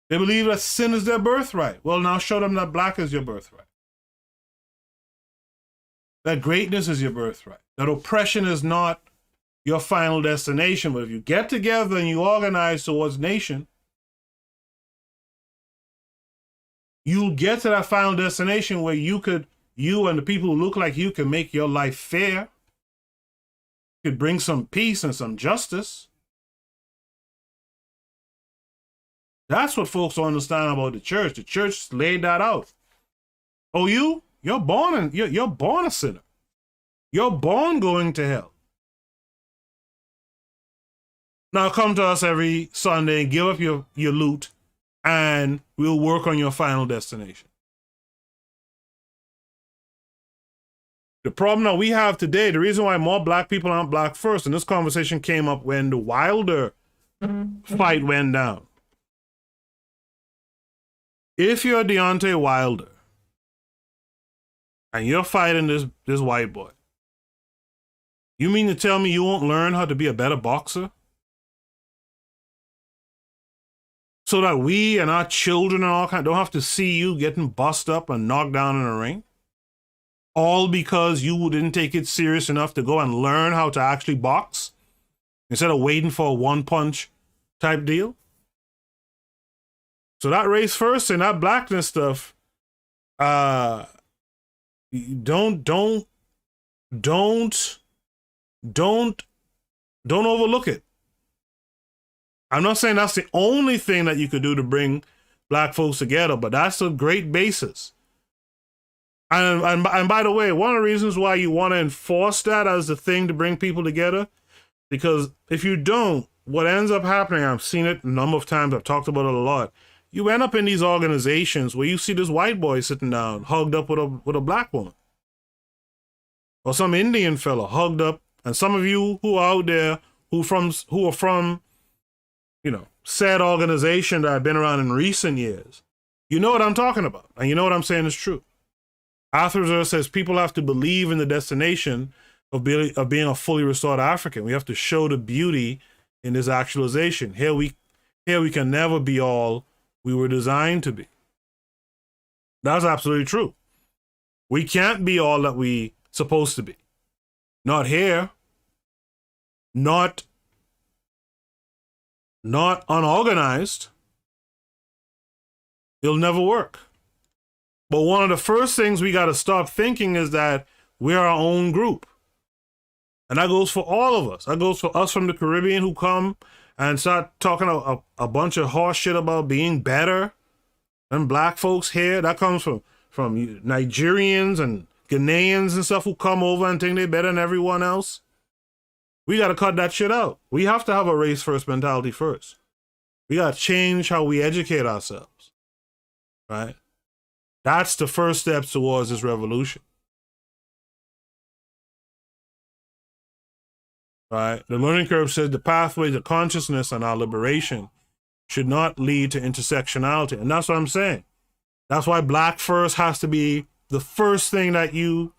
They believe that sin is their birthright. Well, now show them that black is your birthright. That greatness is your birthright. That oppression is not your final destination. But if you get together and you organize towards nation, you'll get to that final destination where you and the people who look like you can make your life fair. Could bring some peace and some justice. That's what folks don't understand about the church. The church laid that out. Oh, you're born a sinner. You're born going to hell. Now come to us every Sunday and give up your loot, and we'll work on your final destination. The problem that we have today, the reason why more black people aren't black first, and this conversation came up when the Wilder fight went down. If you're Deontay Wilder and you're fighting this white boy, you mean to tell me you won't learn how to be a better boxer? So that we and our children and all kind don't have to see you getting bust up and knocked down in a ring? All because you didn't take it serious enough to go and learn how to actually box instead of waiting for a one-punch type deal? So that race first and that blackness stuff, don't overlook it. I'm not saying that's the only thing that you could do to bring black folks together, but that's a great basis. And by the way, one of the reasons why you want to enforce that as the thing to bring people together, because if you don't, what ends up happening, I've seen it a number of times, I've talked about it a lot, you end up in these organizations where you see this white boy sitting down, hugged up with a black woman. Or some Indian fella hugged up, and some of you who are out there who are from said organization that have been around in recent years, you know what I'm talking about, and you know what I'm saying is true. Arthur says people have to believe in the destination of being a fully restored African. We have to show the beauty in this actualization. Here we can never be all we were designed to be. That's absolutely true. We can't be all that we supposed to be. Not here. Not unorganized. It'll never work. But one of the first things we got to stop thinking is that we're our own group. And that goes for all of us. That goes for us from the Caribbean who come and start talking a bunch of horse shit about being better than black folks here. That comes from Nigerians and Ghanaians and stuff who come over and think they're better than everyone else. We got to cut that shit out. We have to have a race first mentality first. We got to change how we educate ourselves, right? That's the first step towards this revolution. Right? The learning curve says the pathway to consciousness and our liberation should not lead to intersectionality. And that's what I'm saying. That's why Black First has to be the first thing that you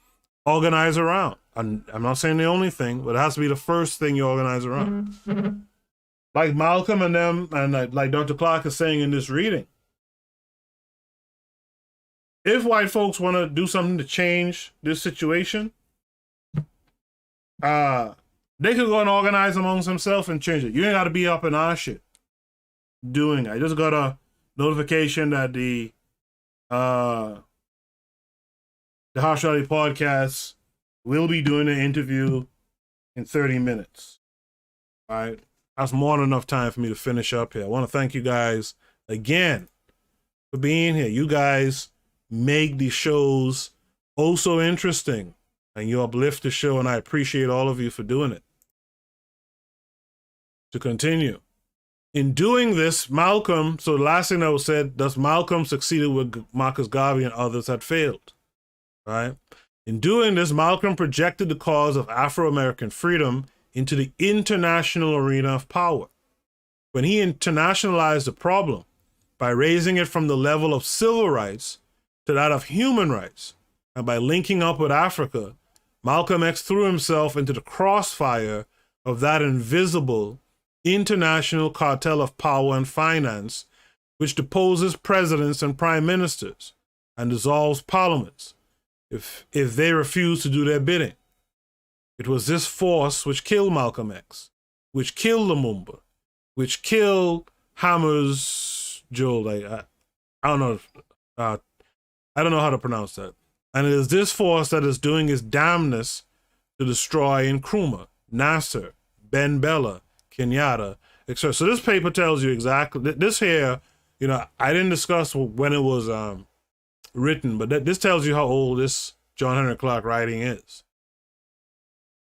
organize around. I'm not saying the only thing, but it has to be the first thing you organize around. Mm-hmm. Like Malcolm and them, and like Dr. Clarke is saying in this reading, if white folks want to do something to change this situation, they could go and organize amongst themselves and change it. You ain't got to be up in our shit doing it. I just got a notification that the Harsh Reality Podcast will be doing an interview in 30 minutes. All right. That's more than enough time for me to finish up here. I want to thank you guys again for being here. You guys make these shows oh so interesting, and you uplift the show, and I appreciate all of you for doing it. To continue. In doing this, Malcolm, so the last thing that was said, thus Malcolm succeeded where Marcus Garvey and others had failed. Right? In doing this, Malcolm projected the cause of Afro-American freedom into the international arena of power. When he internationalized the problem by raising it from the level of civil rights to that of human rights, and by linking up with Africa, Malcolm X threw himself into the crossfire of that invisible international cartel of power and finance, which deposes presidents and prime ministers and dissolves parliaments if they refuse to do their bidding. It was this force which killed Malcolm X, which killed Lumumba, which killed Hammers Joel. I don't know. I don't know how to pronounce that. And it is this force that is doing its damnness to destroy Nkrumah, Nasser, Ben Bella, Kenyatta, etc. So this paper tells you exactly this here. You know, I didn't discuss when it was written, but this tells you how old this John Henrik Clarke writing is.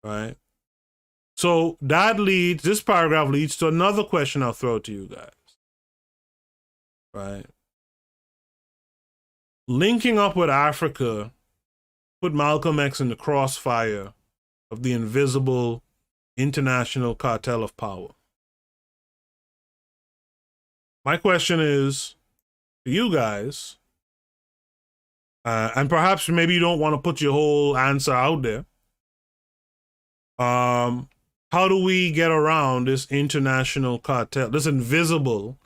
Right. So this paragraph leads to another question I'll throw to you guys. Right. Linking up with Africa put Malcolm X in the crossfire of the invisible international cartel of power. My question is to you guys, and perhaps maybe you don't want to put your whole answer out there. How do we get around this international cartel, this invisible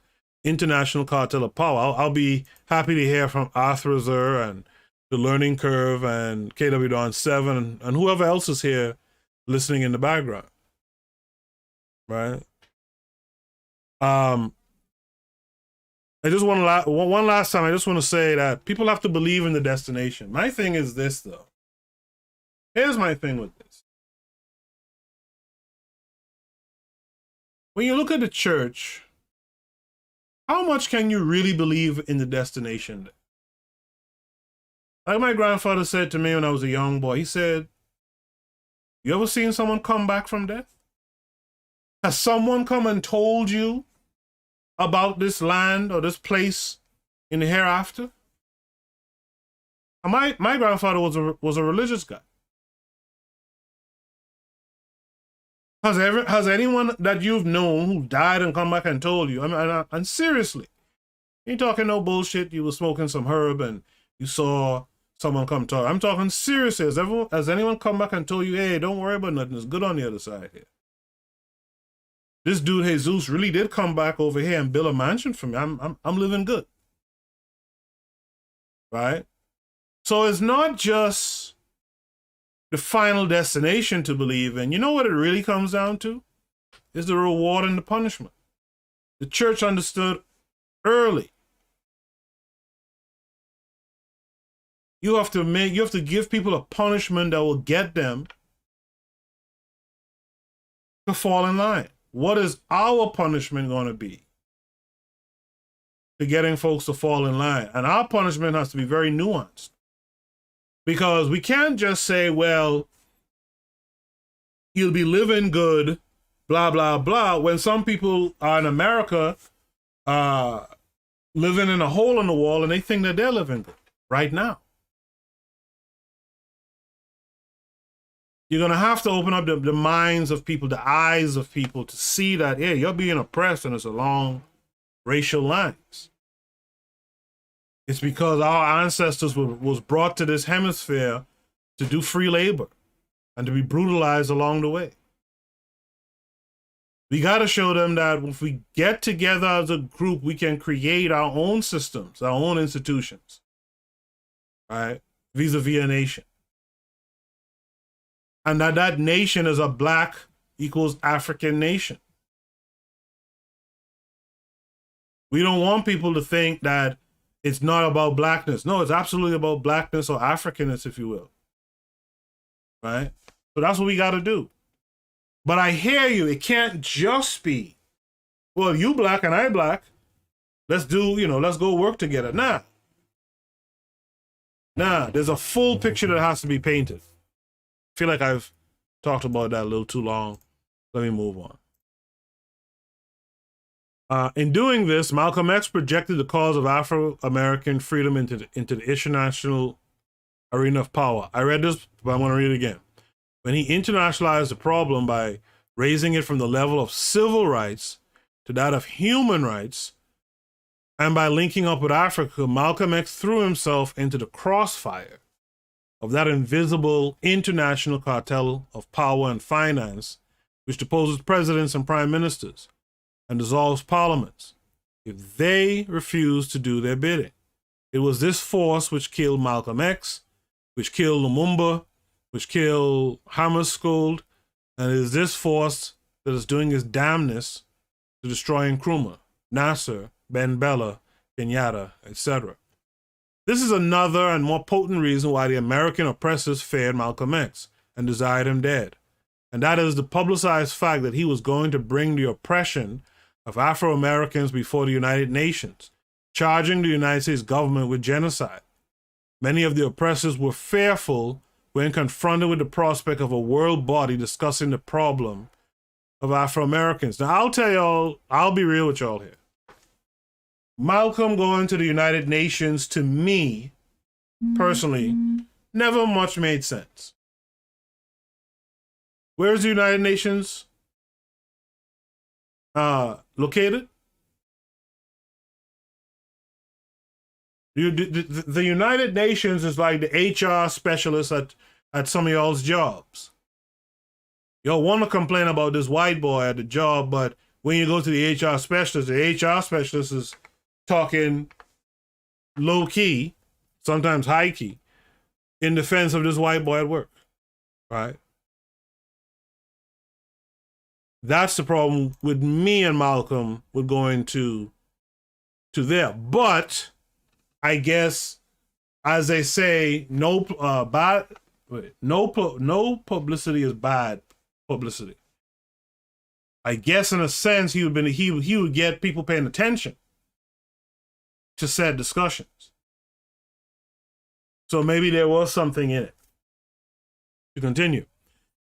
international cartel of power? I'll be happy to hear from Arthur Zer and The Learning Curve and KWAZ and whoever else is here listening in the background. Right? I just want to one last time. I just want to say that people have to believe in the destination. My thing is this, though. Here's my thing with this. When you look at the church, how much can you really believe in the destination? Like my grandfather said to me when I was a young boy, he said, "You ever seen someone come back from death? Has someone come and told you about this land or this place in the hereafter?" And my grandfather was a religious guy. Has anyone that you've known who died and come back and told you? I mean, and seriously, you ain't talking no bullshit. You were smoking some herb and you saw someone come talk. I'm talking seriously. Has anyone come back and told you, "Hey, don't worry about nothing. It's good on the other side here"? This dude Jesus really did come back over here and build a mansion for me. I'm living good. Right? So it's not just the final destination to believe in. You know what it really comes down to? Is the reward and the punishment. The church understood early. You have to give people a punishment that will get them to fall in line. what is our punishment going to be to getting folks to fall in line? And our punishment has to be very nuanced, because we can't just say, well, you'll be living good, blah, blah, blah, when some people are in America living in a hole in the wall and they think that they're living good right now. You're going to have to open up the minds of people, the eyes of people, to see that, yeah, you're being oppressed and it's along racial lines. It's because our ancestors was brought to this hemisphere to do free labor and to be brutalized along the way. We got to show them that if we get together as a group, we can create our own systems, our own institutions, right? Vis-a-vis a nation. And that nation is a Black equals African nation. We don't want people to think that it's not about Blackness. No, it's absolutely about Blackness or Africanness, if you will. Right? So that's what we got to do. But I hear you. It can't just be, well, you Black and I Black. Let's go work together. Nah, there's a full picture that has to be painted. I feel like I've talked about that a little too long. Let me move on. In doing this, Malcolm X projected the cause of Afro-American freedom into the international arena of power. I read this, but I want to read it again. When he internationalized the problem by raising it from the level of civil rights to that of human rights, and by linking up with Africa, Malcolm X threw himself into the crossfire of that invisible international cartel of power and finance, which deposes presidents and prime ministers and dissolves parliaments if they refuse to do their bidding. It was this force which killed Malcolm X, which killed Lumumba, which killed Hammarskjöld, and it is this force that is doing its damnness to destroy Nkrumah, Nasser, Ben Bella, Kenyatta, etc. This is another and more potent reason why the American oppressors feared Malcolm X and desired him dead. And that is the publicized fact that he was going to bring the oppression of Afro-Americans before the United Nations, charging the United States government with genocide. Many of the oppressors were fearful when confronted with the prospect of a world body discussing the problem of Afro-Americans. Now, I'll tell y'all, I'll be real with y'all here. Malcolm going to the United Nations, to me, personally, never much made sense. Where's the United Nations located? The United Nations is like the HR specialist at some of y'all's jobs. Y'all want to complain about this white boy at the job, but when you go to the HR specialist is talking low key, sometimes high key, in defense of this white boy at work, right? That's the problem with me and Malcolm with going to there. But I guess, as they say, no publicity is bad publicity. I guess in a sense he would get people paying attention to said discussions. So maybe there was something in it. To continue.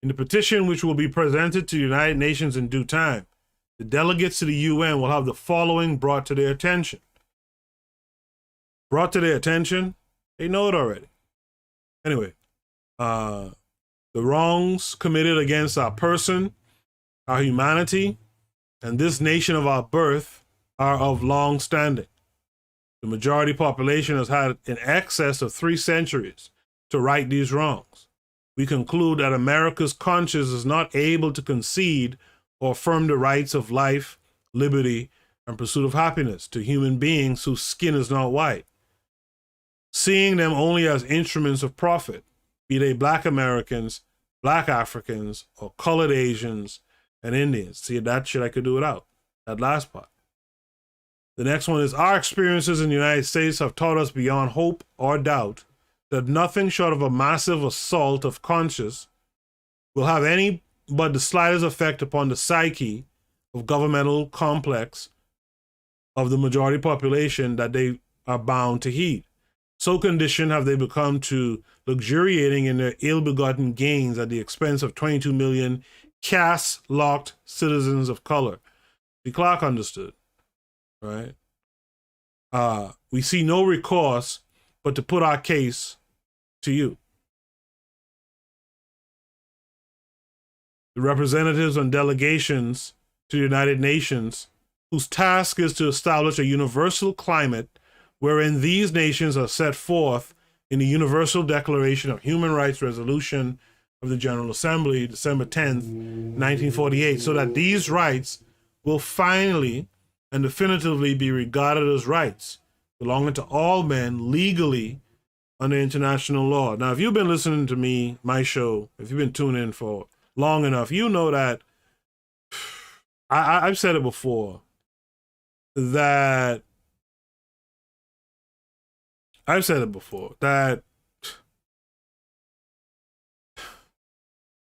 In the petition, which will be presented to the United Nations in due time, the delegates to the UN will have the following brought to their attention. Brought to their attention? They know it already. Anyway, the wrongs committed against our person, our humanity, and this nation of our birth are of long standing. The majority population has had in excess of 3 centuries to right these wrongs. We conclude that America's conscience is not able to concede or affirm the rights of life, liberty, and pursuit of happiness to human beings whose skin is not white, seeing them only as instruments of profit, be they Black Americans, Black Africans, or colored Asians and Indians. See, that shit I could do without, that last part. The next one is, our experiences in the United States have taught us beyond hope or doubt that nothing short of a massive assault of conscience will have any but the slightest effect upon the psyche of governmental complex of the majority population that they are bound to heed. So conditioned have they become to luxuriating in their ill-begotten gains at the expense of 22 million caste-locked citizens of color. The Clarke understood, right? We see no recourse but to put our case to you. The representatives and delegations to the United Nations, whose task is to establish a universal climate wherein these nations are set forth in the Universal Declaration of Human Rights Resolution of the General Assembly, December 10th, 1948, so that these rights will finally and definitively be regarded as rights belonging to all men legally under international law. Now, if you've been listening to me, my show, if you've been tuning in for long enough, you know that I've said it before, that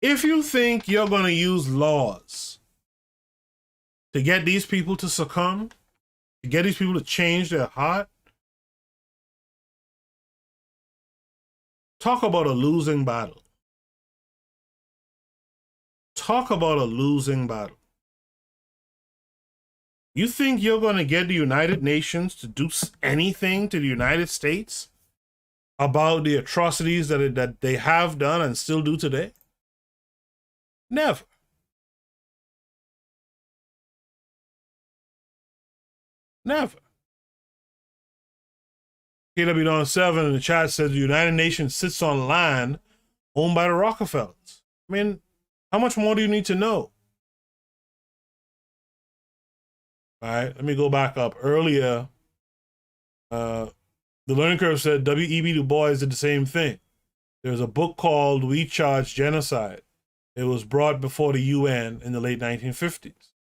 if you think you're going to use laws to get these people to succumb, to get these people to change their heart, talk about a losing battle. Talk about a losing battle. You think you're going to get the United Nations to do anything to the United States about the atrocities that they have done and still do today? Never. Never. KW7 in the chat says the United Nations sits on land owned by the Rockefellers. I mean, how much more do you need to know? All right, let me go back up. Earlier, the Learning Curve said W.E.B. Du Bois did the same thing. There's a book called We Charge Genocide. It was brought before the UN in the late 1950s.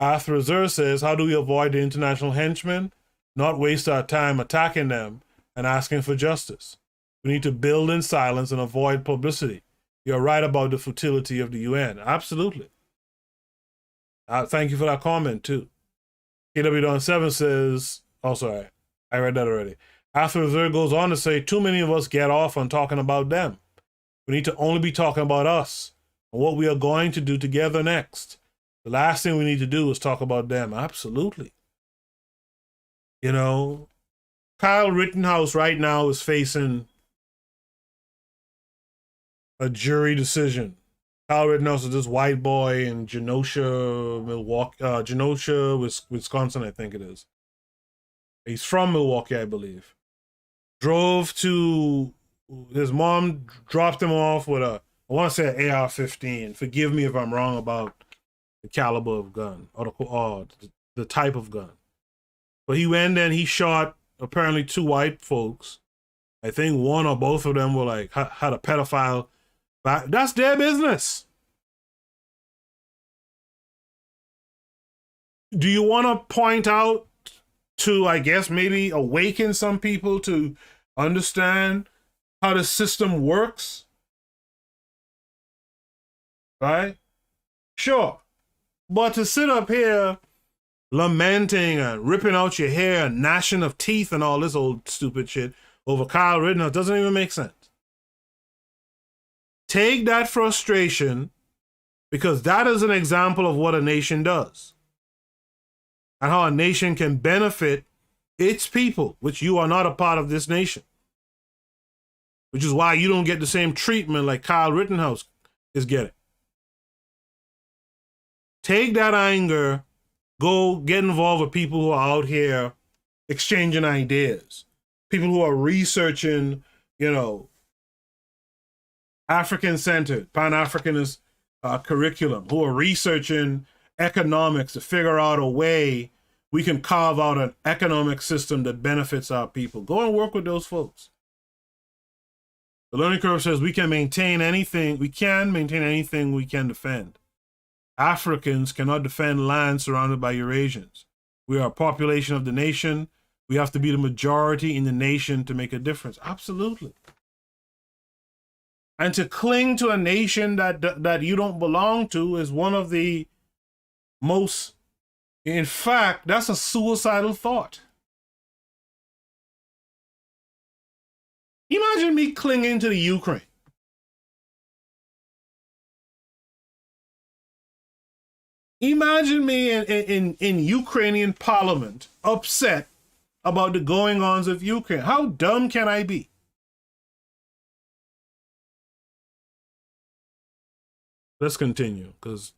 Arthur Azur says, how do we avoid the international henchmen? Not waste our time attacking them and asking for justice. We need to build in silence and avoid publicity. You're right about the futility of the UN. Absolutely. Thank you for that comment, too. KW7 says, oh, sorry, I read that already. Arthur Azur goes on to say, too many of us get off on talking about them. We need to only be talking about us and what we are going to do together next. The last thing we need to do is talk about them. Absolutely. You know, Kyle Rittenhouse right now is facing a jury decision. Kyle Rittenhouse is this white boy in Genosha, Wisconsin, I think it is. He's from Milwaukee, I believe. His mom dropped him off with I want to say an AR-15. Forgive me if I'm wrong about the caliber of gun or the type of gun. But he went and he shot apparently 2 white folks. I think one or both of them were like, had a pedophile. That's their business. Do you want to point out to, I guess, maybe awaken some people to understand how the system works? Right? Sure. But to sit up here lamenting and ripping out your hair and gnashing of teeth and all this old stupid shit over Kyle Rittenhouse doesn't even make sense. Take that frustration, because that is an example of what a nation does and how a nation can benefit its people, which you are not a part of this nation, which is why you don't get the same treatment like Kyle Rittenhouse is getting. Take that anger, go get involved with people who are out here exchanging ideas, people who are researching, African-centered, Pan-Africanist curriculum, who are researching economics to figure out a way we can carve out an economic system that benefits our people. Go and work with those folks. The Learning Curve says we can maintain anything we can defend. Africans cannot defend land surrounded by Eurasians. We are a population of the nation. We have to be the majority in the nation to make a difference. Absolutely. And to cling to a nation that you don't belong to is one of the In fact, that's a suicidal thought. Imagine me clinging to the Ukraine. Imagine me in Ukrainian parliament upset about the going-ons of Ukraine. How dumb can I be? Let's continue, because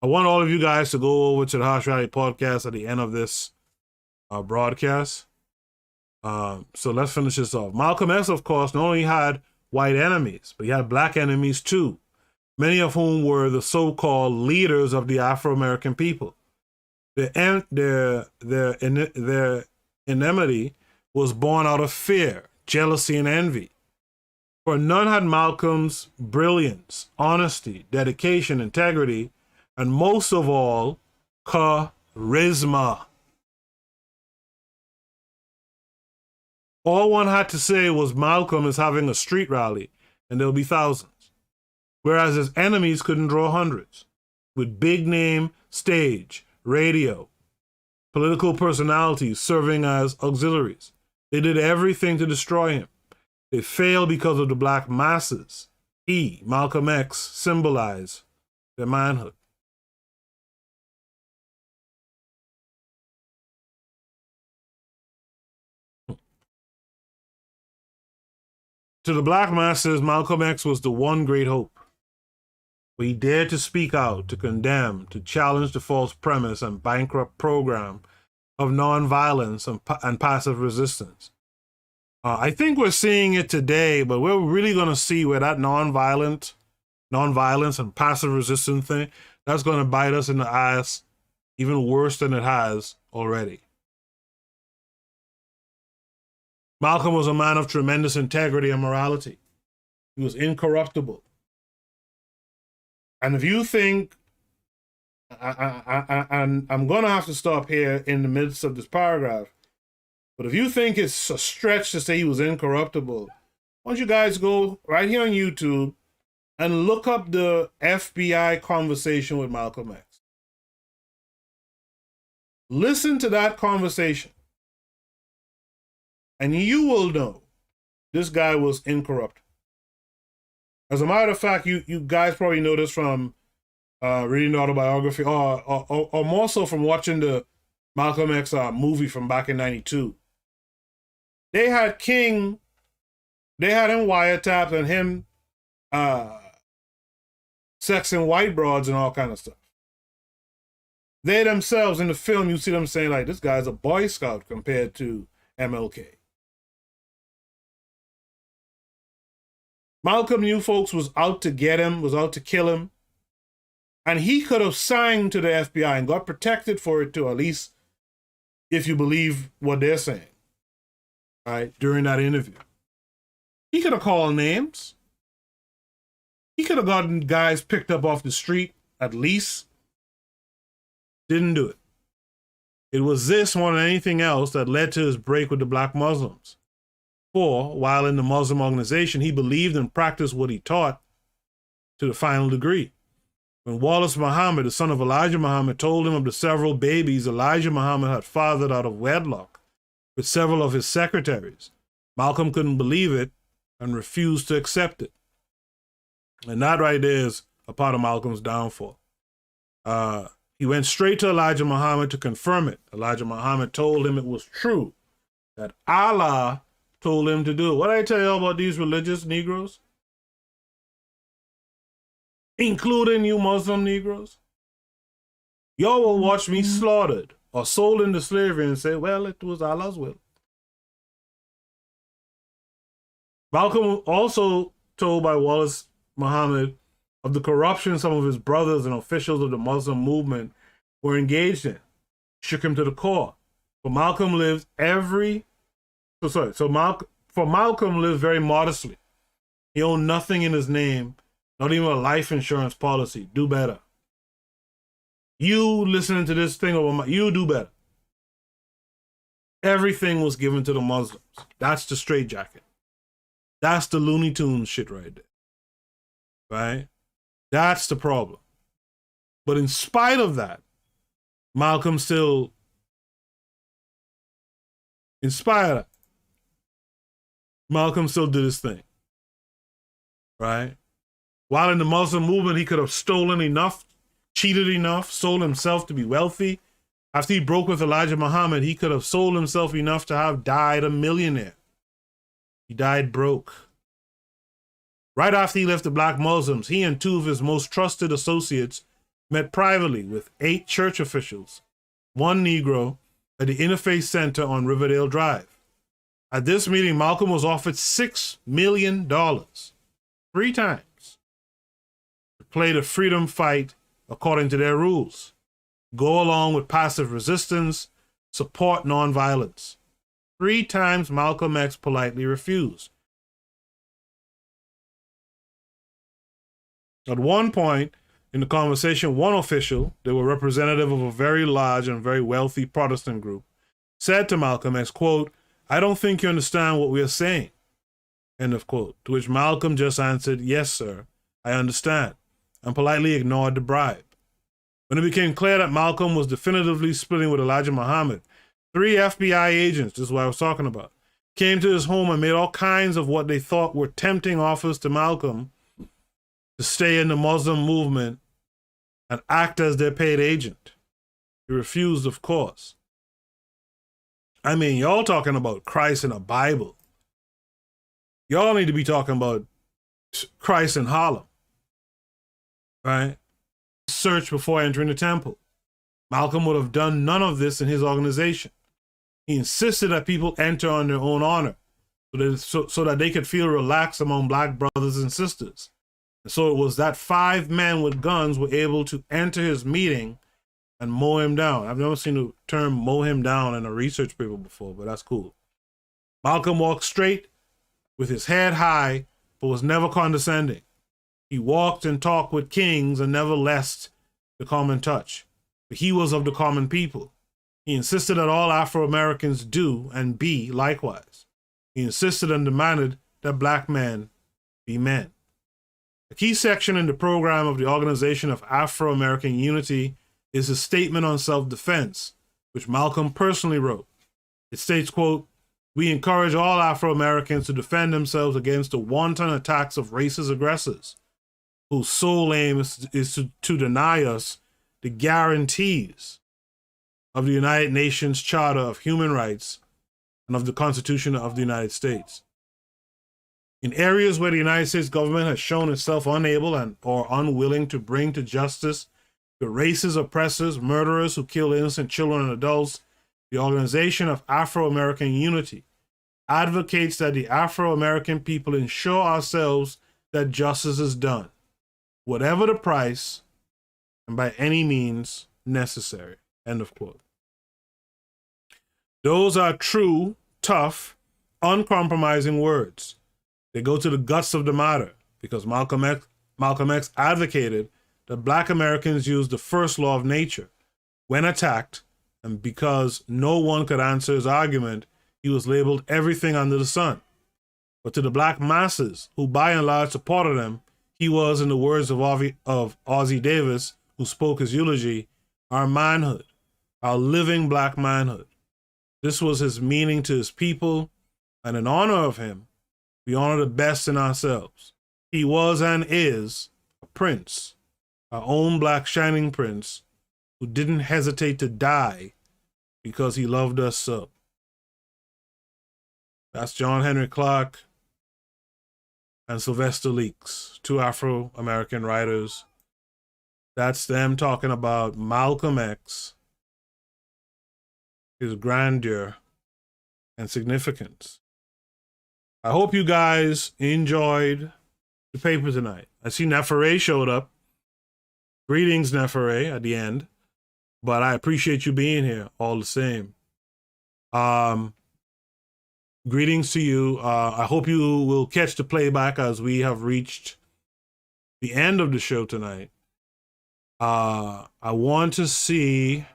I want all of you guys to go over to the Harsh Reality podcast at the end of this broadcast. So let's finish this off. Malcolm X, of course, not only had white enemies, but he had black enemies too, many of whom were the so-called leaders of the Afro-American people. Their enmity was born out of fear, jealousy, and envy. For none had Malcolm's brilliance, honesty, dedication, integrity, and most of all, charisma. All one had to say was Malcolm is having a street rally, and there'll be thousands. Whereas his enemies couldn't draw hundreds. With big name, stage, radio, political personalities serving as auxiliaries. They did everything to destroy him. They failed because of the black masses. He, Malcolm X, symbolized their manhood. To the black masses, Malcolm X was the one great hope. He dared to speak out, to condemn, to challenge the false premise and bankrupt program of nonviolence and passive resistance. I think we're seeing it today, but we're really going to see where that nonviolence and passive resistance thing, that's going to bite us in the ass even worse than it has already. Malcolm was a man of tremendous integrity and morality. He was incorruptible. And if you think, and I'm going to have to stop here in the midst of this paragraph, but if you think it's a stretch to say he was incorruptible, why don't you guys go right here on YouTube and look up the FBI conversation with Malcolm X. Listen to that conversation, and you will know this guy was incorruptible. As a matter of fact, you guys probably know this from reading the autobiography, or more so from watching the Malcolm X movie from back in '92. They had him wiretapped and him sexing white broads and all kind of stuff. They themselves in the film, you see them saying like, this guy's a Boy Scout compared to MLK. Malcolm knew folks was out to get him, was out to kill him. And he could have signed to the FBI and got protected for it too, at least if you believe what they're saying, right, during that interview. He could have called names. He could have gotten guys picked up off the street, at least. Didn't do it. It was this more than anything else that led to his break with the black Muslims. For, while in the Muslim organization, he believed and practiced what he taught to the final degree. When Wallace Muhammad, the son of Elijah Muhammad, told him of the several babies Elijah Muhammad had fathered out of wedlock with several of his secretaries, Malcolm couldn't believe it and refused to accept it. And that right there is a part of Malcolm's downfall. He went straight to Elijah Muhammad to confirm it. Elijah Muhammad told him it was true, that Allah told him to do it. What did I tell you about these religious Negroes? Including you Muslim Negroes? Y'all will watch me slaughtered or sold into slavery and say, well, it was Allah's will. Malcolm also told by Wallace Muhammad of the corruption some of his brothers and officials of the Muslim movement were engaged in. Shook him to the core. For Malcolm lived very modestly. He owned nothing in his name, not even a life insurance policy. Do better. You listening to this thing, you do better. Everything was given to the Muslims. That's the straitjacket. That's the Looney Tunes shit right there. Right? That's the problem. But in spite of that, Malcolm still, in spite of that, Malcolm still did his thing, right? While in the Muslim movement, he could have stolen enough, cheated enough, sold himself to be wealthy. After he broke with Elijah Muhammad, he could have sold himself enough to have died a millionaire. He died broke. Right after he left the black Muslims, he and two of his most trusted associates met privately with 8 church officials, 1 Negro, at the Interfaith Center on Riverdale Drive. At this meeting, Malcolm was offered $6 million, 3 times, to play the freedom fight according to their rules. Go along with passive resistance, support nonviolence. 3 times Malcolm X politely refused. At one point in the conversation, one official, they were representative of a very large and very wealthy Protestant group, said to Malcolm X, quote, "I don't think you understand what we are saying," end of quote. To which Malcolm just answered, "Yes, sir, I understand," and politely ignored the bribe. When it became clear that Malcolm was definitively splitting with Elijah Muhammad, 3 FBI agents, this is what I was talking about, came to his home and made all kinds of what they thought were tempting offers to Malcolm to stay in the Muslim movement and act as their paid agent. He refused, of course. I mean, y'all talking about Christ in a Bible. Y'all need to be talking about Christ in Harlem, right? Search before entering the temple. Malcolm would have done none of this in his organization. He insisted that people enter on their own honor so that they could feel relaxed among black brothers and sisters. And so it was that 5 men with guns were able to enter his meeting and mow him down. I've never seen the term mow him down in a research paper before, but that's cool. Malcolm walked straight with his head high, but was never condescending. He walked and talked with kings and never lessed the common touch. But he was of the common people. He insisted that all Afro-Americans do and be likewise. He insisted and demanded that black men be men. A key section in the program of the Organization of Afro-American Unity is his statement on self-defense, which Malcolm personally wrote. It states, quote, "We encourage all Afro-Americans to defend themselves against the wanton attacks of racist aggressors, whose sole aim is to deny us the guarantees of the United Nations Charter of Human Rights and of the Constitution of the United States. In areas where the United States government has shown itself unable or unwilling to bring to justice the racist oppressors, murderers who kill innocent children and adults, the Organization of Afro-American Unity advocates that the Afro-American people ensure ourselves that justice is done, whatever the price and by any means necessary," end of quote. Those are true, tough, uncompromising words. They go to the guts of the matter because Malcolm X advocated that black Americans use the first law of nature when attacked, and because no one could answer his argument, he was labeled everything under the sun. But to the black masses, who by and large supported him, he was, in the words of Ozzie Davis, who spoke his eulogy, our manhood, our living black manhood. This was his meaning to his people, and in honor of him, we honor the best in ourselves. He was and is a prince, our own black shining prince, who didn't hesitate to die because he loved us so. That's John Henrik Clarke and Sylvester Leaks, 2 Afro-American writers. That's them talking about Malcolm X, his grandeur and significance. I hope you guys enjoyed the paper tonight. I see Nefere showed up. Greetings, Nefere, at the end. But I appreciate you being here all the same. Greetings to you. I hope you will catch the playback as we have reached the end of the show tonight. I want to see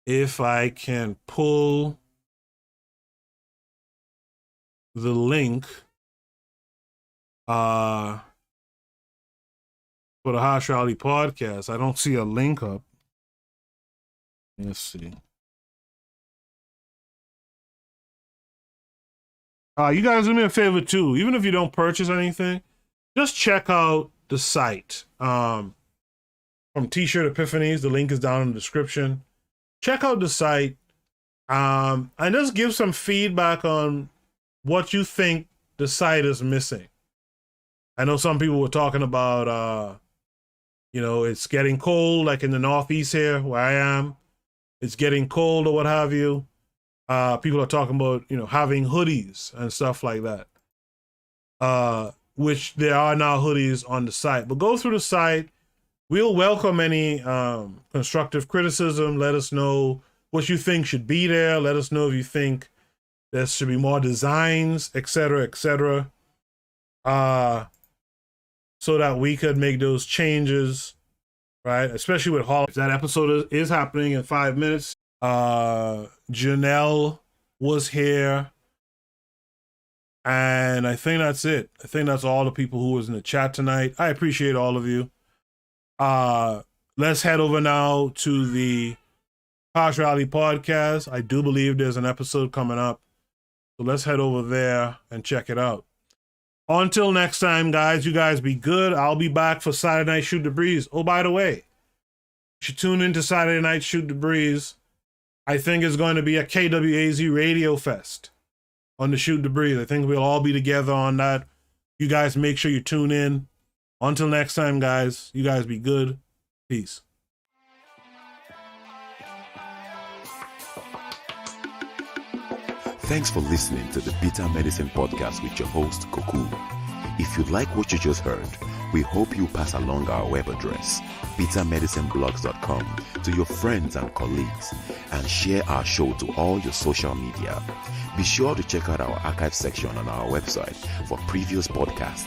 if I can pull the link for the Harsh Reality podcast. I don't see a link up. Let's see. You guys do me a favor too. Even if you don't purchase anything, just check out the site. From T-Shirt Epiphanies, the link is down in the description. Check out the site. And just give some feedback on what you think the site is missing. I know some people were talking about, it's getting cold, like in the Northeast here, where I am. It's getting cold or what have you. People are talking about, having hoodies and stuff like that. Which there are now hoodies on the site. But go through the site. We'll welcome any constructive criticism. Let us know what you think should be there. Let us know if you think there should be more designs, etc., etc. So that we could make those changes, right? Especially with Hall. That episode is happening in 5 minutes. Janelle was here. And I think that's it. I think that's all the people who was in the chat tonight. I appreciate all of you. Let's head over now to the Harsh Reality podcast. I do believe there's an episode coming up. So let's head over there and check it out. Until next time, guys, you guys be good. I'll be back for Saturday Night Shoot the Breeze. Oh, by the way, you should tune into Saturday Night Shoot the Breeze. I think it's going to be a KWAZ Radio Fest on the Shoot the Breeze. I think we'll all be together on that. You guys make sure you tune in. Until next time, guys, you guys be good. Peace. Thanks for listening to the Bitter Medicine Podcast with your host, Koku. If you like what you just heard, we hope you pass along our web address, bittermedicineblogs.com, to your friends and colleagues, and share our show to all your social media. Be sure to check out our archive section on our website for previous podcasts.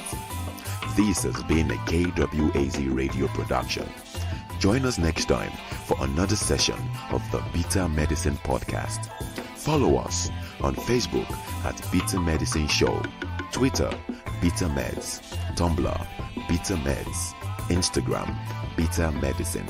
This has been a KWAZ radio production. Join us next time for another session of the Bitter Medicine Podcast. Follow us on Facebook at Bitter Medicine Show, Twitter, Bitter Meds, Tumblr, Bitter Meds, Instagram, Bitter Medicine.